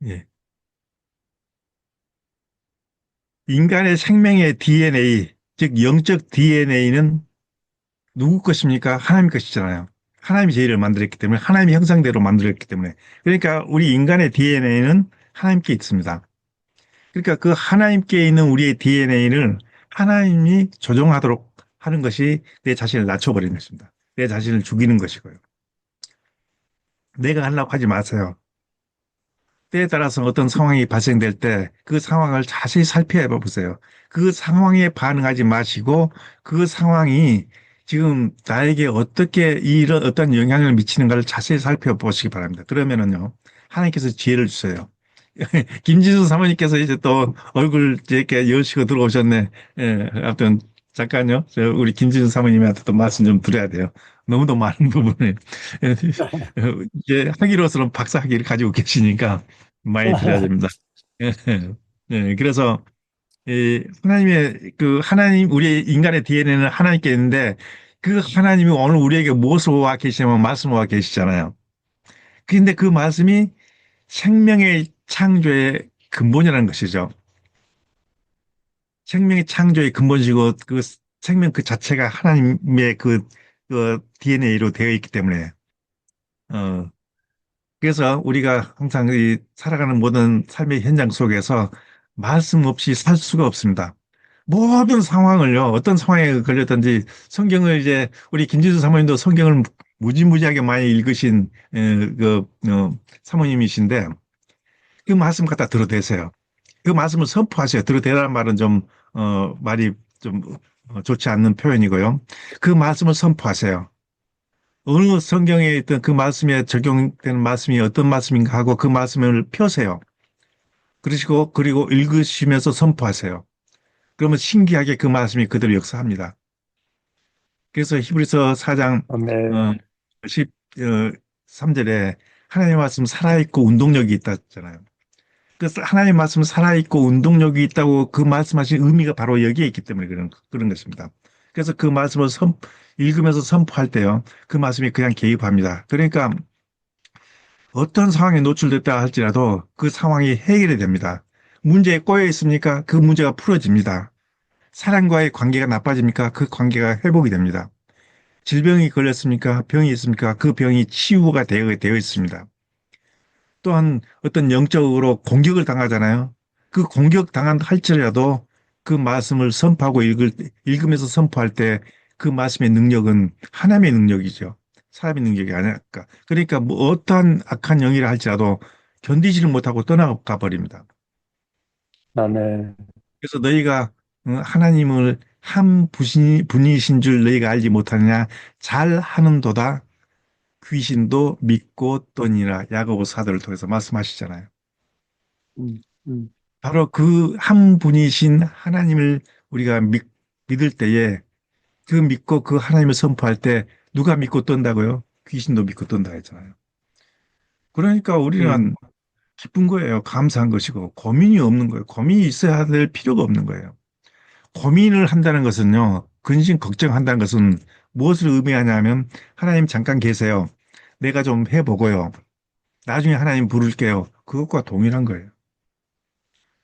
예. 인간의 생명의 DNA, 즉 영적 DNA는 누구 것입니까? 하나님 것이잖아요. 하나님이 저희를 만들었기 때문에 하나님의 형상대로 만들었기 때문에 그러니까 우리 인간의 DNA는 하나님께 있습니다. 그러니까 그 하나님께 있는 우리의 DNA를 하나님이 조종하도록 하는 것이 내 자신을 낮춰버리는 것입니다. 내 자신을 죽이는 것이고요. 내가 하려고 하지 마세요. 때에 따라서 어떤 상황이 발생될 때 그 상황을 자세히 살펴봐 보세요. 그 상황에 반응하지 마시고 그 상황이 지금 나에게 어떻게 이런 어떤 영향을 미치는가를 자세히 살펴보시기 바랍니다. 그러면은요, 하나님께서 지혜를 주세요. 김지수 사모님께서 이제 또 얼굴 이렇게 여시고 들어오셨네. 예, 아무튼 잠깐요. 우리 김지수 사모님한테 또 말씀 좀 드려야 돼요. 너무도 많은 부분을 이제 학위로서는 박사 학위를 가지고 계시니까 많이 드려야 됩니다. 예, 예, 그래서 이 하나님의 그 하나님 우리 인간의 DNA는 하나님께 있는데 그 하나님이 오늘 우리에게 무엇을 와 계시냐면 말씀을 와 계시잖아요. 근데 그 말씀이 생명의 창조의 근본이라는 것이죠. 생명의 창조의 근본이고 그 생명 그 자체가 하나님의 그 DNA로 되어 있기 때문에 어 그래서 우리가 항상 이 살아가는 모든 삶의 현장 속에서 말씀 없이 살 수가 없습니다. 모든 상황을요, 어떤 상황에 걸렸든지 성경을 이제 우리 김지수 사모님도 성경을 무지무지하게 많이 읽으신 사모님이신데 그 말씀 갖다 들어대세요. 그 말씀을 선포하세요. 들어대라는 말은 좀 말이 좀 좋지 않는 표현이고요. 그 말씀을 선포하세요. 어느 성경에 있던 그 말씀에 적용되는 말씀이 어떤 말씀인가 하고 그 말씀을 펴세요. 그러시고, 그리고 읽으시면서 선포하세요. 그러면 신기하게 그 말씀이 그대로 역사합니다. 그래서 히브리서 4장 어, 아멘. 13절에 하나님의 말씀 살아있고 운동력이 있다잖아요. 그래서 하나님의 말씀 살아있고 운동력이 있다고 그 말씀하신 의미가 바로 여기에 있기 때문에 그런 것입니다. 그래서 그 말씀을 읽으면서 선포할 때요. 그 말씀이 그냥 개입합니다. 그러니까 어떤 상황에 노출됐다 할지라도 그 상황이 해결이 됩니다. 문제에 꼬여 있습니까? 그 문제가 풀어집니다. 사람과의 관계가 나빠집니까? 그 관계가 회복이 됩니다. 질병이 걸렸습니까? 병이 있습니까? 그 병이 치유가 되어 있습니다. 또한 어떤 영적으로 공격을 당하잖아요. 그 공격 당한 할지라도 그 말씀을 읽으면서 선포할 때 그 말씀의 능력은 하나님의 능력이죠. 사람의 능력이 아닐까. 그러니까 뭐 어떠한 악한 영이라 할지라도 견디지를 못하고 떠나가 버립니다. 아멘. 그래서 너희가 하나님을 한 분이신 줄 너희가 알지 못하느냐? 잘 하는도다. 귀신도 믿고 떠니라. 야고보 사도를 통해서 말씀하시잖아요. 음, 음, 바로 그 한 분이신 하나님을 우리가 믿을 때에 그 믿고 그 하나님을 선포할 때 누가 믿고 떤다고요? 귀신도 믿고 떤다 했잖아요. 그러니까 우리는 음. 기쁜 거예요. 감사한 것이고 고민이 없는 거예요. 고민이 있어야 될 필요가 없는 거예요. 고민을 한다는 것은요. 근심 걱정한다는 것은 무엇을 의미하냐면 하나님 잠깐 계세요. 내가 좀 해보고요. 나중에 하나님 부를게요. 그것과 동일한 거예요.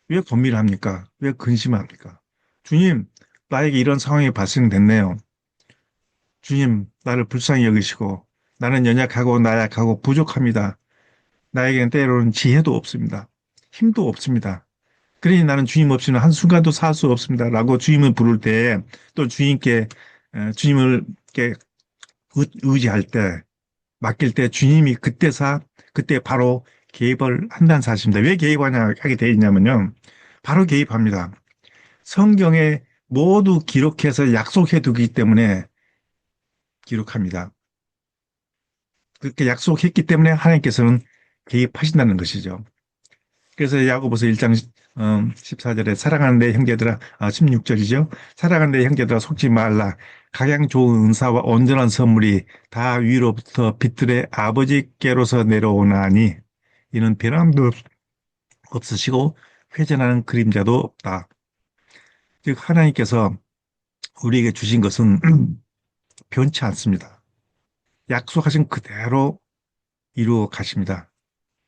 왜 고민을 합니까? 왜 근심을 합니까? 주님, 나에게 이런 상황이 발생됐네요. 주님, 나를 불쌍히 여기시고 나는 연약하고 나약하고 부족합니다. 나에게는 때로는 지혜도 없습니다. 힘도 없습니다. 그러니 나는 주님 없이는 한순간도 살 수 없습니다. 라고 주님을 부를 때 또 주님을 이렇게 의지할 때 맡길 때 주님이 그때 바로 개입을 한다는 사실입니다. 왜 하게 되어 있냐면요. 바로 개입합니다. 성경에 모두 기록해서 약속해 두기 때문에 기록합니다. 그렇게 약속했기 때문에 하나님께서는 개입하신다는 것이죠. 그래서 야고보서 1장 14절에 사랑하는 내 형제들아, 16절이죠. 사랑하는 내 형제들아 속지 말라. 각양 좋은 은사와 온전한 선물이 다 위로부터 빛들의 아버지께로서 내려오나니 이는 변함도 없으시고 회전하는 그림자도 없다. 즉 하나님께서 우리에게 주신 것은 변치 않습니다. 약속하신 그대로 이루어 가십니다.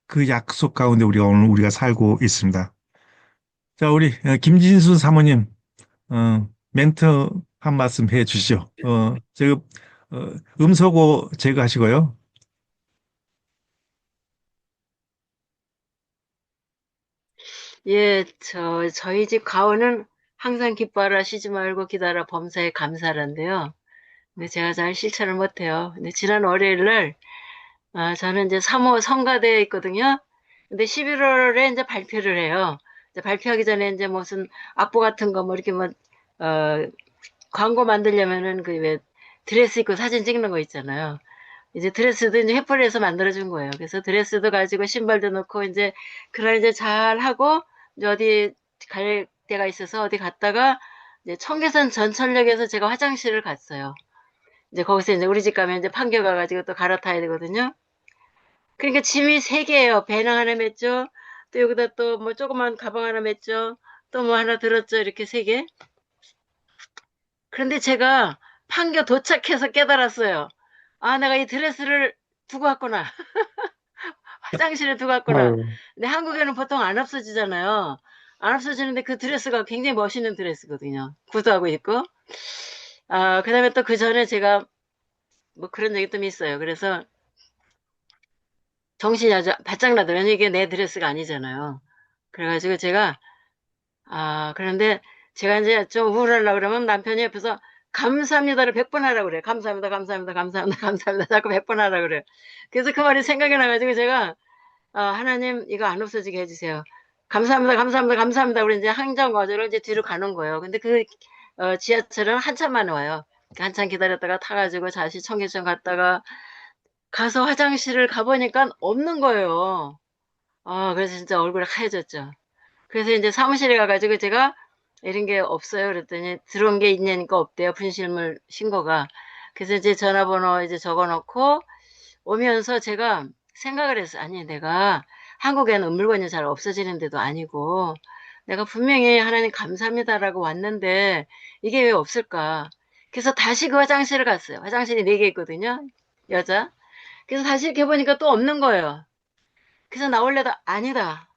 그 약속 가운데 우리가 살고 있습니다. 자, 우리 김진수 사모님, 멘트 한 말씀 해 주시죠. 제가 음소거 제거하시고요. 예, 저희 집 가오는 항상 기뻐하라 쉬지 말고 기다려 범사에 감사란데요. 근데 제가 잘 실천을 못해요. 근데 지난 월요일 날, 저는 이제 3호 성가대에 있거든요. 근데 11월에 이제 발표를 해요. 이제 발표하기 전에 이제 무슨 악보 같은 거 뭐 이렇게 뭐, 어, 광고 만들려면은 그 왜 드레스 입고 사진 찍는 거 있잖아요. 이제 드레스도 이제 횃불에서 만들어준 거예요. 그래서 드레스도 가지고 신발도 넣고 이제 그날 이제 잘 하고 이제 어디 갈 데가 있어서 어디 갔다가 이제 청계산 전철역에서 제가 화장실을 갔어요. 이제 거기서 이제 우리 집 가면 이제 판교 가가지고 또 갈아타야 되거든요. 그러니까 짐이 세 개예요. 배낭 하나 맸죠. 또 여기다 또 뭐 조그만 가방 하나 맸죠. 또 뭐 하나 들었죠. 이렇게 세 개. 그런데 제가 판교 도착해서 깨달았어요. 아, 내가 이 드레스를 두고 왔구나. 화장실에 두고 갔구나. 아유, 근데 한국에는 보통 안 없어지잖아요. 안 없어지는데 그 드레스가 굉장히 멋있는 드레스거든요. 구두하고 있고. 그 다음에 또 그 전에 제가 뭐 그런 적이 좀 있어요. 그래서 정신이 아주 바짝 나더라고요. 이게 내 드레스가 아니잖아요. 그래가지고 제가, 그런데 제가 이제 좀 우울하려고 그러면 남편이 옆에서 감사합니다를 100번 하라고 그래요. 감사합니다, 감사합니다, 감사합니다, 감사합니다. 자꾸 100번 하라고 그래요. 그래서 그 말이 생각이 나가지고 제가 하나님, 이거 안 없어지게 해주세요. 감사합니다, 감사합니다, 감사합니다. 우리 이제 항정거제로 이제 뒤로 가는 거예요. 근데 지하철은 한참 만에 와요. 한참 기다렸다가 타가지고 다시 청계천 갔다가 가서 화장실을 가보니까 없는 거예요. 그래서 진짜 얼굴이 하얘졌죠. 그래서 이제 사무실에 가가지고 제가 이런 게 없어요. 그랬더니 들어온 게 있냐니까 없대요. 분실물 신고가. 그래서 이제 전화번호 이제 적어 놓고 오면서 제가 생각을 했어요. 아니, 내가 한국에는 물건이 잘 없어지는 데도 아니고 내가 분명히 하나님 감사합니다라고 왔는데 이게 왜 없을까? 그래서 다시 그 화장실을 갔어요. 화장실이 4개 있거든요. 여자. 그래서 다시 이렇게 보니까 또 없는 거예요. 그래서 나올래다 아니다.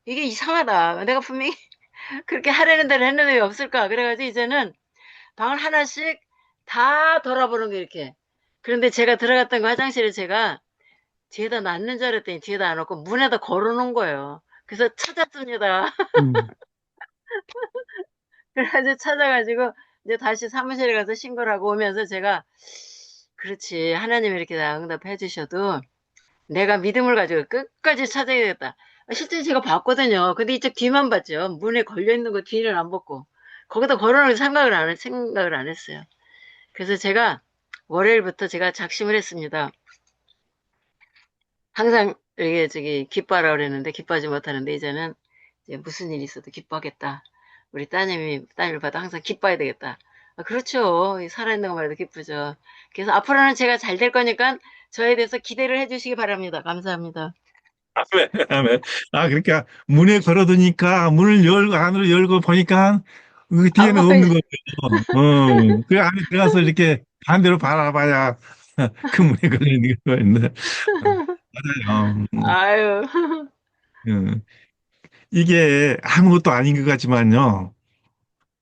이게 이상하다. 내가 분명히 그렇게 하려는 대로 했는데 왜 없을까? 그래가지고 이제는 방을 하나씩 다 돌아보는 게 이렇게. 그런데 제가 들어갔던 그 화장실에 제가 뒤에다 놨는 줄 알았더니 뒤에다 안 놓고 문에다 걸어놓은 거예요. 그래서 찾았습니다. 음, 그래가지고 찾아가지고 이제 다시 사무실에 가서 신고를 하고 오면서 제가 그렇지. 하나님이 이렇게 나 응답해 주셔도 내가 믿음을 가지고 끝까지 찾아야겠다. 실제 제가 봤거든요. 근데 이쪽 뒤만 봤죠. 문에 걸려있는 거 뒤를 안 봤고. 거기다 걸어놓을 생각을 안 했어요. 그래서 제가 월요일부터 제가 작심을 했습니다. 항상 이게 기뻐하라 그랬는데 기뻐하지 못하는데 이제는 이제 무슨 일이 있어도 기뻐하겠다. 우리 따님을 봐도 항상 기뻐해야 되겠다. 아, 그렇죠. 살아있는 것만 해도 기쁘죠. 그래서 앞으로는 제가 잘 될 거니까 저에 대해서 기대를 해주시기 바랍니다. 감사합니다. 아멘, 아멘. 아, 그러니까 문에 걸어두니까 문을 열고 안으로 열고 보니까 그 안 뒤에는 없는 보이죠? 거죠. 그 안에 들어가서 이렇게 반대로 바라봐야 그 문에 걸려 있는 거 있는데. 맞아요. 아유. 음. 이게 아무것도 아닌 것 같지만요.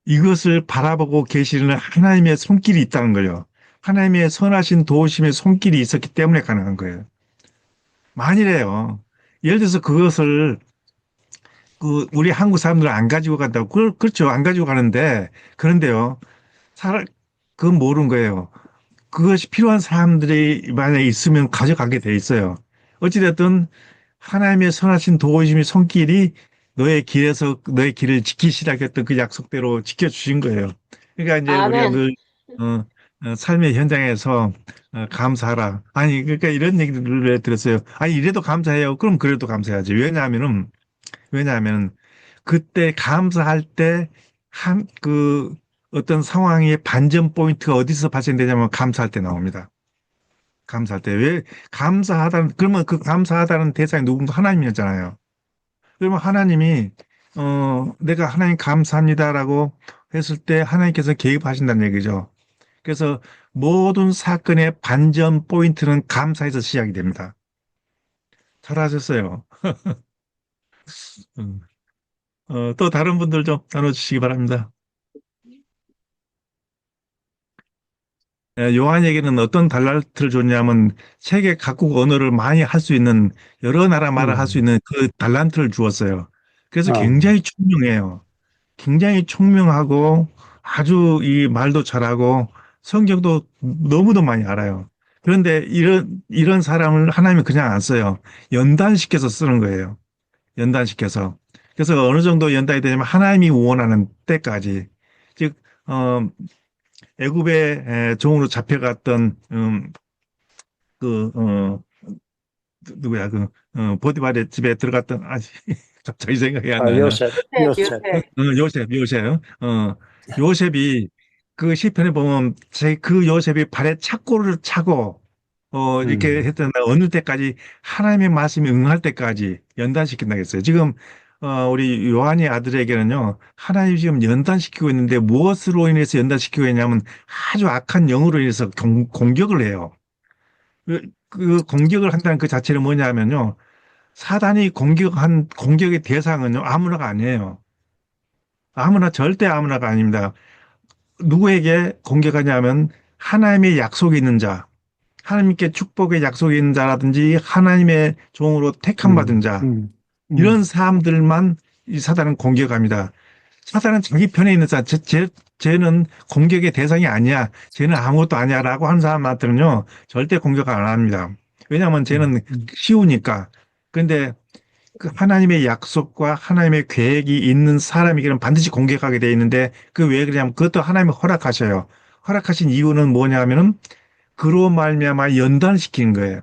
이것을 바라보고 계시는 하나님의 손길이 있다는 거예요. 하나님의 선하신 도우심의 손길이 있었기 때문에 가능한 거예요. 만일에요. 예를 들어서 그것을 우리 한국 사람들은 안 가지고 간다고. 그렇죠. 안 가지고 가는데 그런데요. 살 그건 모르는 거예요. 그것이 필요한 사람들이 만약에 있으면 가져가게 돼 있어요. 어찌됐든 하나님의 선하신 도우심의 손길이 너의 길을 지키시라 했던 그 약속대로 지켜주신 거예요. 그러니까 이제 우리가 아멘. 늘, 어, 삶의 현장에서 감사하라. 아니, 그러니까 이런 얘기를 들었어요. 아니, 이래도 감사해요. 그럼 그래도 감사해야지. 왜냐하면 그때 감사할 때 어떤 상황의 반전 포인트가 어디서 발생되냐면 감사할 때 나옵니다. 감사할 때. 왜 그러면 그 감사하다는 대상이 누군가 하나님이었잖아요. 그러면 하나님이, 내가 하나님 감사합니다라고 했을 때 하나님께서 개입하신다는 얘기죠. 그래서 모든 사건의 반전 포인트는 감사에서 시작이 됩니다. 잘하셨어요. 음. 또 다른 분들 좀 나눠주시기 바랍니다. 요한에게는 어떤 달란트를 줬냐면 세계 각국 언어를 많이 할 수 있는 여러 나라 말을 할 수 음, 있는 그 달란트를 주었어요. 그래서 어, 굉장히 총명해요. 굉장히 총명하고 아주 이 말도 잘하고 성경도 너무도 많이 알아요. 그런데 이런 사람을 하나님이 그냥 안 써요. 연단시켜서 쓰는 거예요. 연단시켜서. 그래서 어느 정도 연단이 되냐면 하나님이 원하는 때까지. 즉, 애굽의 종으로 잡혀갔던 그 누구야 보디발의 집에 들어갔던 갑자기 생각이 안 나냐. 요셉, 요셉, 요셉. 요셉. 요셉. 요셉이 그 시편에 보면 그 요셉이 발에 착고를 차고 이렇게 음, 했던 어느 때까지 하나님의 말씀이 응할 때까지 연단시킨다고 했어요. 지금 우리 요한의 아들에게는요, 하나님이 지금 연단시키고 있는데 무엇으로 인해서 연단시키고 있냐면 아주 악한 영으로 인해서 공격을 해요. 그 공격을 한다는 그 자체는 뭐냐면요, 사단이 공격한 공격의 대상은요, 아무나가 아니에요. 절대 아무나가 아닙니다. 누구에게 공격하냐면 하나님의 약속이 있는 자, 하나님께 축복의 약속이 있는 자라든지 하나님의 종으로 택함 받은 음, 자, 음, 이런 음, 사람들만 이 사단은 공격합니다. 사단은 자기 편에 있는 자, 쟤는 공격의 대상이 아니야. 쟤는 아무것도 아니야라고 하는 사람한테는요, 절대 공격 안 합니다. 왜냐하면 쟤는 음, 쉬우니까. 근데 그 하나님의 약속과 하나님의 계획이 있는 사람에게는 반드시 공격하게 돼 있는데 그 왜 그러냐면 그것도 하나님이 허락하셔요. 허락하신 이유는 뭐냐면은 그로 말미암아 연단시키는 거예요.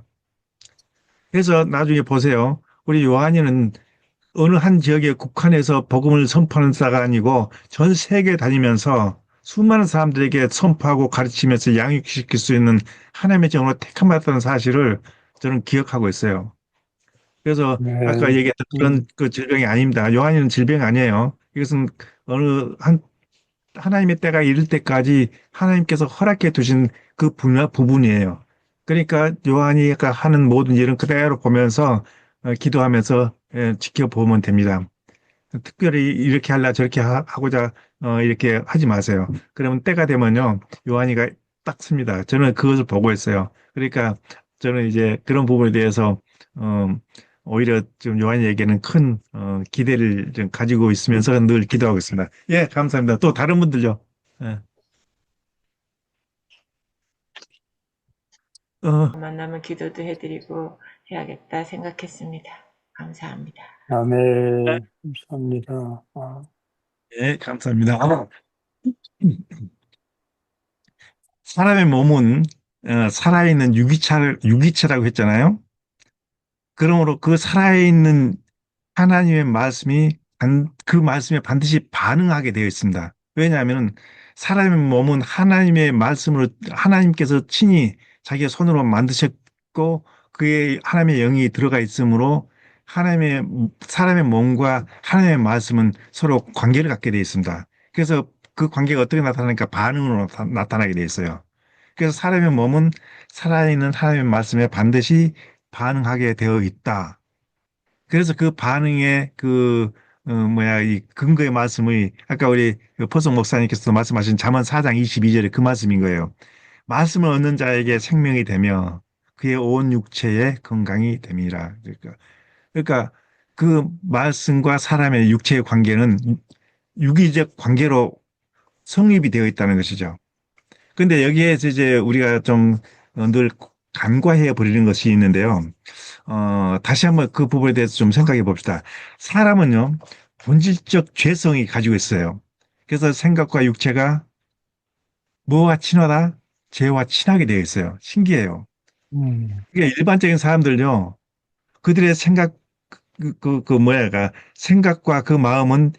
그래서 나중에 보세요. 우리 요한이는 어느 한 지역에 국한해서 복음을 선포하는 자가 아니고 전 세계 다니면서 수많은 사람들에게 선포하고 가르치면서 양육시킬 수 있는 하나님의 종으로 택함받았다는 사실을 저는 기억하고 있어요. 그래서 아까 네, 얘기했던 그런 그 질병이 아닙니다. 요한이는 질병이 아니에요. 이것은 어느 한 하나님의 때가 이를 때까지 하나님께서 허락해 두신 그 부분이에요. 그러니까 요한이 하는 모든 일은 그대로 보면서 기도하면서 지켜보면 됩니다. 특별히 이렇게 할라 저렇게 하고자 이렇게 하지 마세요. 그러면 때가 되면요 요한이가 딱 씁니다. 저는 그것을 보고 있어요. 그러니까 저는 이제 그런 부분에 대해서 어, 오히려 좀 요한이에게는 큰 기대를 좀 가지고 있으면서 늘 기도하고 있습니다. 예, 감사합니다. 또 다른 분들요. 예. 어, 만나면 기도도 해드리고 해야겠다 생각했습니다. 감사합니다. 아멘, 감사합니다. 아, 예, 감사합니다. 사람의 몸은 살아있는 유기체라고 했잖아요. 그러므로 그 살아있는 하나님의 말씀이 그 말씀에 반드시 반응하게 되어 있습니다. 왜냐하면 사람의 몸은 하나님의 말씀으로 하나님께서 친히 자기의 손으로 만드셨고 그의 하나님의 영이 들어가 있으므로 하나님의 사람의 몸과 하나님의 말씀은 서로 관계를 갖게 되어 있습니다. 그래서 그 관계가 어떻게 나타나니까 반응으로 나타나게 되어 있어요. 그래서 사람의 몸은 살아있는 하나님의 말씀에 반드시 반응하게 되어 있다. 그래서 그 반응의 이 근거의 말씀의, 아까 우리 그 포석 목사님께서 말씀하신 잠언 4장 22절에 그 말씀인 거예요. 말씀을 얻는 자에게 생명이 되며 그의 온 육체에 건강이 됨이라. 그러니까 그 말씀과 사람의 육체의 관계는 유기적 관계로 성립이 되어 있다는 것이죠. 근데 여기에서 이제 우리가 좀 늘 간과해 버리는 것이 있는데요. 다시 한번 그 부분에 대해서 좀 생각해 봅시다. 사람은요, 본질적 죄성이 가지고 있어요. 그래서 생각과 육체가 뭐와 친하다? 죄와 친하게 되어 있어요. 신기해요. 이게 일반적인 사람들요, 그들의 생각, 생각과 그 마음은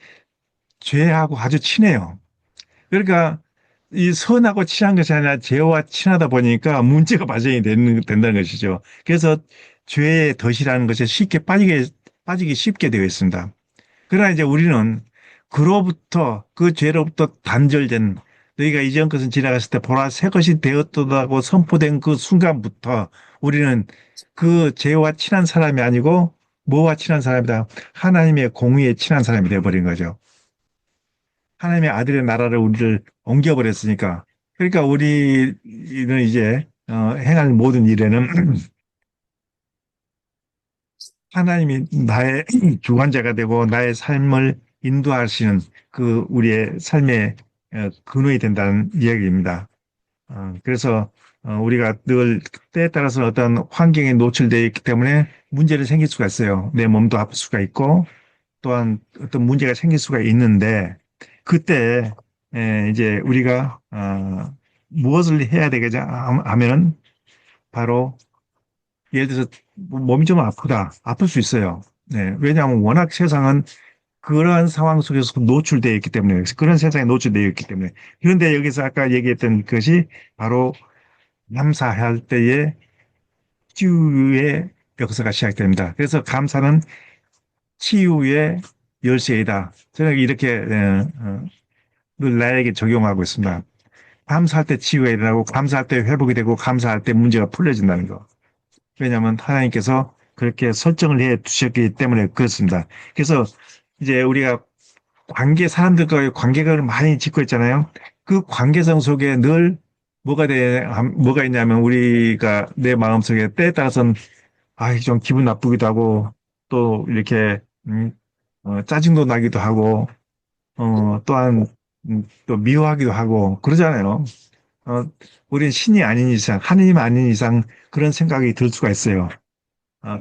죄하고 아주 친해요. 그러니까 이 선하고 친한 것이 아니라 죄와 친하다 보니까 문제가 발생이 된다는 것이죠. 그래서 죄의 덫이라는 것에 쉽게 빠지기 쉽게 되어 있습니다. 그러나 이제 우리는 그 죄로부터 단절된 너희가 이전 것은 지나갔을 때 보라 새 것이 되었다고 선포된 그 순간부터 우리는 그 죄와 친한 사람이 아니고 뭐와 친한 사람이다. 하나님의 공의에 친한 사람이 되어버린 거죠. 하나님의 아들의 나라를 우리를 옮겨버렸으니까. 그러니까 우리는 이제 행할 모든 일에는 하나님이 나의 주관자가 되고 나의 삶을 인도하시는 그 우리의 삶의 근원이 된다는 이야기입니다. 그래서 우리가 늘 때에 따라서 어떤 환경에 노출되어 있기 때문에 문제를 생길 수가 있어요. 내 몸도 아플 수가 있고 또한 어떤 문제가 생길 수가 있는데 그때 이제 우리가 무엇을 해야 되겠냐 하면은 바로 예를 들어서 몸이 좀 아프다. 아플 수 있어요. 네. 왜냐하면 워낙 세상은 그러한 상황 속에서 노출되어 있기 때문에, 그런 세상에 노출되어 있기 때문에. 그런데 여기서 아까 얘기했던 것이 바로 감사할 때에 치유의 역사가 시작됩니다. 그래서 감사는 치유의 열쇠이다. 저는 이렇게 늘 나에게 적용하고 있습니다. 감사할 때 치유가 일어나고, 감사할 때 회복이 되고, 감사할 때 문제가 풀려진다는 거. 왜냐하면 하나님께서 그렇게 설정을 해 두셨기 때문에 그렇습니다. 그래서 이제 우리가 사람들과의 관계를 많이 짓고 있잖아요. 그 관계성 속에 늘 뭐가 있냐면 우리가 내 마음속에 때에 따라서는 좀 기분 나쁘기도 하고 또 이렇게 짜증도 나기도 하고 또한 또 미워하기도 하고 그러잖아요. 어, 우리는 신이 아닌 이상, 하느님 아닌 이상 그런 생각이 들 수가 있어요.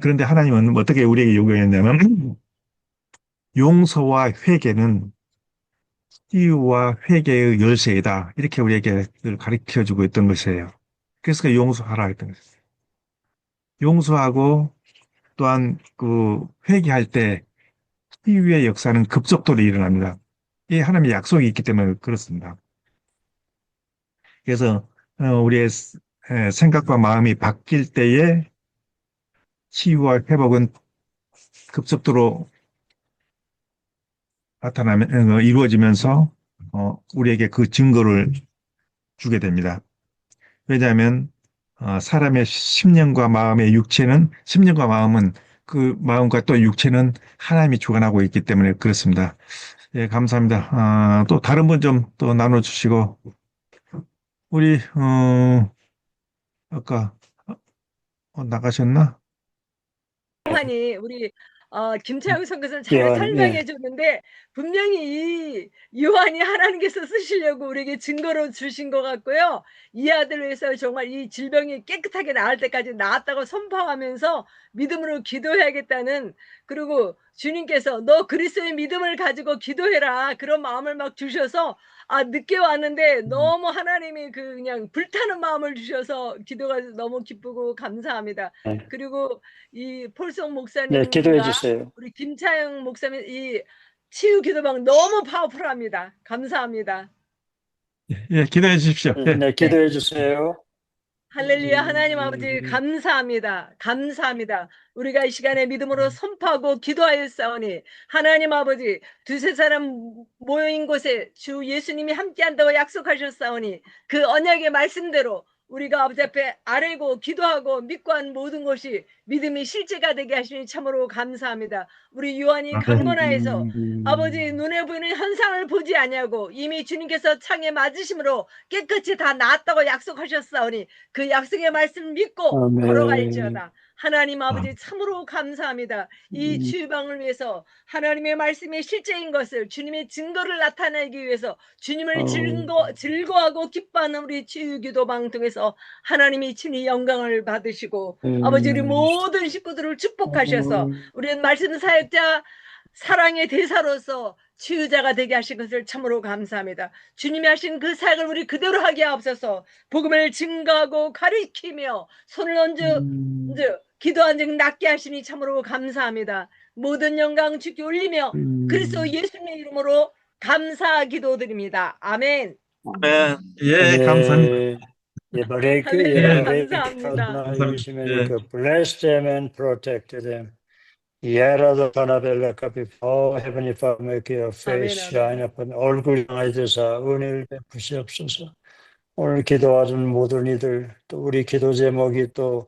그런데 하나님은 어떻게 우리에게 요구했냐면 용서와 회개는 치유와 회개의 열쇠이다. 이렇게 우리에게 늘 가르쳐 주고 있던 것이에요. 그래서 그 용서하라 했던 것이에요. 용서하고 또한 그 회개할 때 치유의 역사는 급속도로 일어납니다. 이 하나님의 약속이 있기 때문에 그렇습니다. 그래서 우리의 생각과 마음이 바뀔 때에 치유와 회복은 급속도로 이루어지면서 우리에게 그 증거를 주게 됩니다. 왜냐하면 사람의 심령과 마음은 그 마음과 또 육체는 하나님이 주관하고 있기 때문에 그렇습니다. 예, 감사합니다. 또 다른 분 좀 또 나눠주시고 우리 아까 나가셨나? 요한이 우리 김창우 선교사는 잘 요한, 설명해 예. 줬는데 분명히 이 요한이 하나님께서 쓰시려고 우리에게 증거로 주신 것 같고요. 이 아들을 위해서 정말 이 질병이 깨끗하게 나을 때까지 나았다고 선포하면서 믿음으로 기도해야겠다는, 그리고 주님께서 너 그리스도의 믿음을 가지고 기도해라 그런 마음을 막 주셔서 늦게 왔는데 너무 하나님이 그냥 불타는 마음을 주셔서 기도가 너무 기쁘고 감사합니다. 네. 그리고 이 폴송 네, 목사님과 기도해 주세요. 우리 김차영 목사님 이 치유 기도방 너무 파워풀합니다. 감사합니다. 예, 기도해 주십시오. 예. 네, 기도해 주세요. 할렐루야. 하나님 아버지 감사합니다. 감사합니다. 우리가 이 시간에 믿음으로 선포하고 기도하였사오니 하나님 아버지 두세 사람 모인 곳에 주 예수님이 함께한다고 약속하셨사오니 그 언약의 말씀대로 우리가 아버지 앞에 아뢰고 기도하고 믿고 한 모든 것이 믿음이 실제가 되게 하시니 참으로 감사합니다. 우리 요한이 강건하에서 아버지 눈에 보이는 현상을 보지 아니하고 이미 주님께서 창에 맞으심으로 깨끗이 다 나았다고 약속하셨사오니 그 약속의 말씀 믿고 아멘. 걸어갈지어다. 하나님 아버지 참으로 감사합니다. 이 치유방을 위해서 하나님의 말씀이 실제인 것을 주님의 증거를 나타내기 위해서 주님을 즐거워하고 기뻐하는 우리 치유기도방 통해서 하나님이 친히 영광을 받으시고 아버지 우리 모든 식구들을 축복하셔서 우리 말씀 사역자 사랑의 대사로서 치유자가 되게 하신 것을 참으로 감사합니다. 주님이 하신 그 사역을 우리 그대로 하게 하옵소서. 복음을 증거하고 가르치며 손을 얹어 기도한 적 낫게 하시니 참으로 감사합니다. 모든 영광 주께 올리며 그리스도 예수님의 이름으로 감사 기도드립니다. 아멘. 네, 예, 감사합니다. 할렐루야. 예, 감사합니다. 예. Bless them and protect them. Yarada Panabella Capipo, Heavenly Father, make your face shine upon 얼굴 향해 주사 은혜를 베푸시옵소서. 오늘 기도하는 모든 이들, 또 우리 기도 제목이 또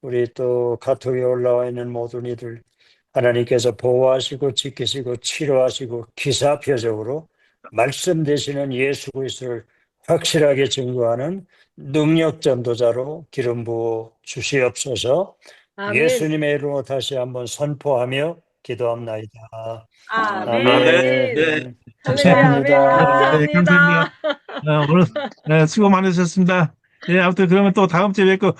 우리 또 카톡에 올라와 있는 모든 이들, 하나님께서 보호하시고 지키시고 치료하시고 기사표적으로 말씀 되시는 예수 그리스도를 확실하게 증거하는 능력 전도자로 기름 부어 주시옵소서. 아멘. 예수님의 이름으로 다시 한번 선포하며 기도합나이다. 아멘. 네. 할렐루야. 아멘. 감사합니다. 네, 감사합니다. 감사합니다. 오늘 수고 많으셨습니다. 예, 아무튼 그러면 또 다음 주에 뵙고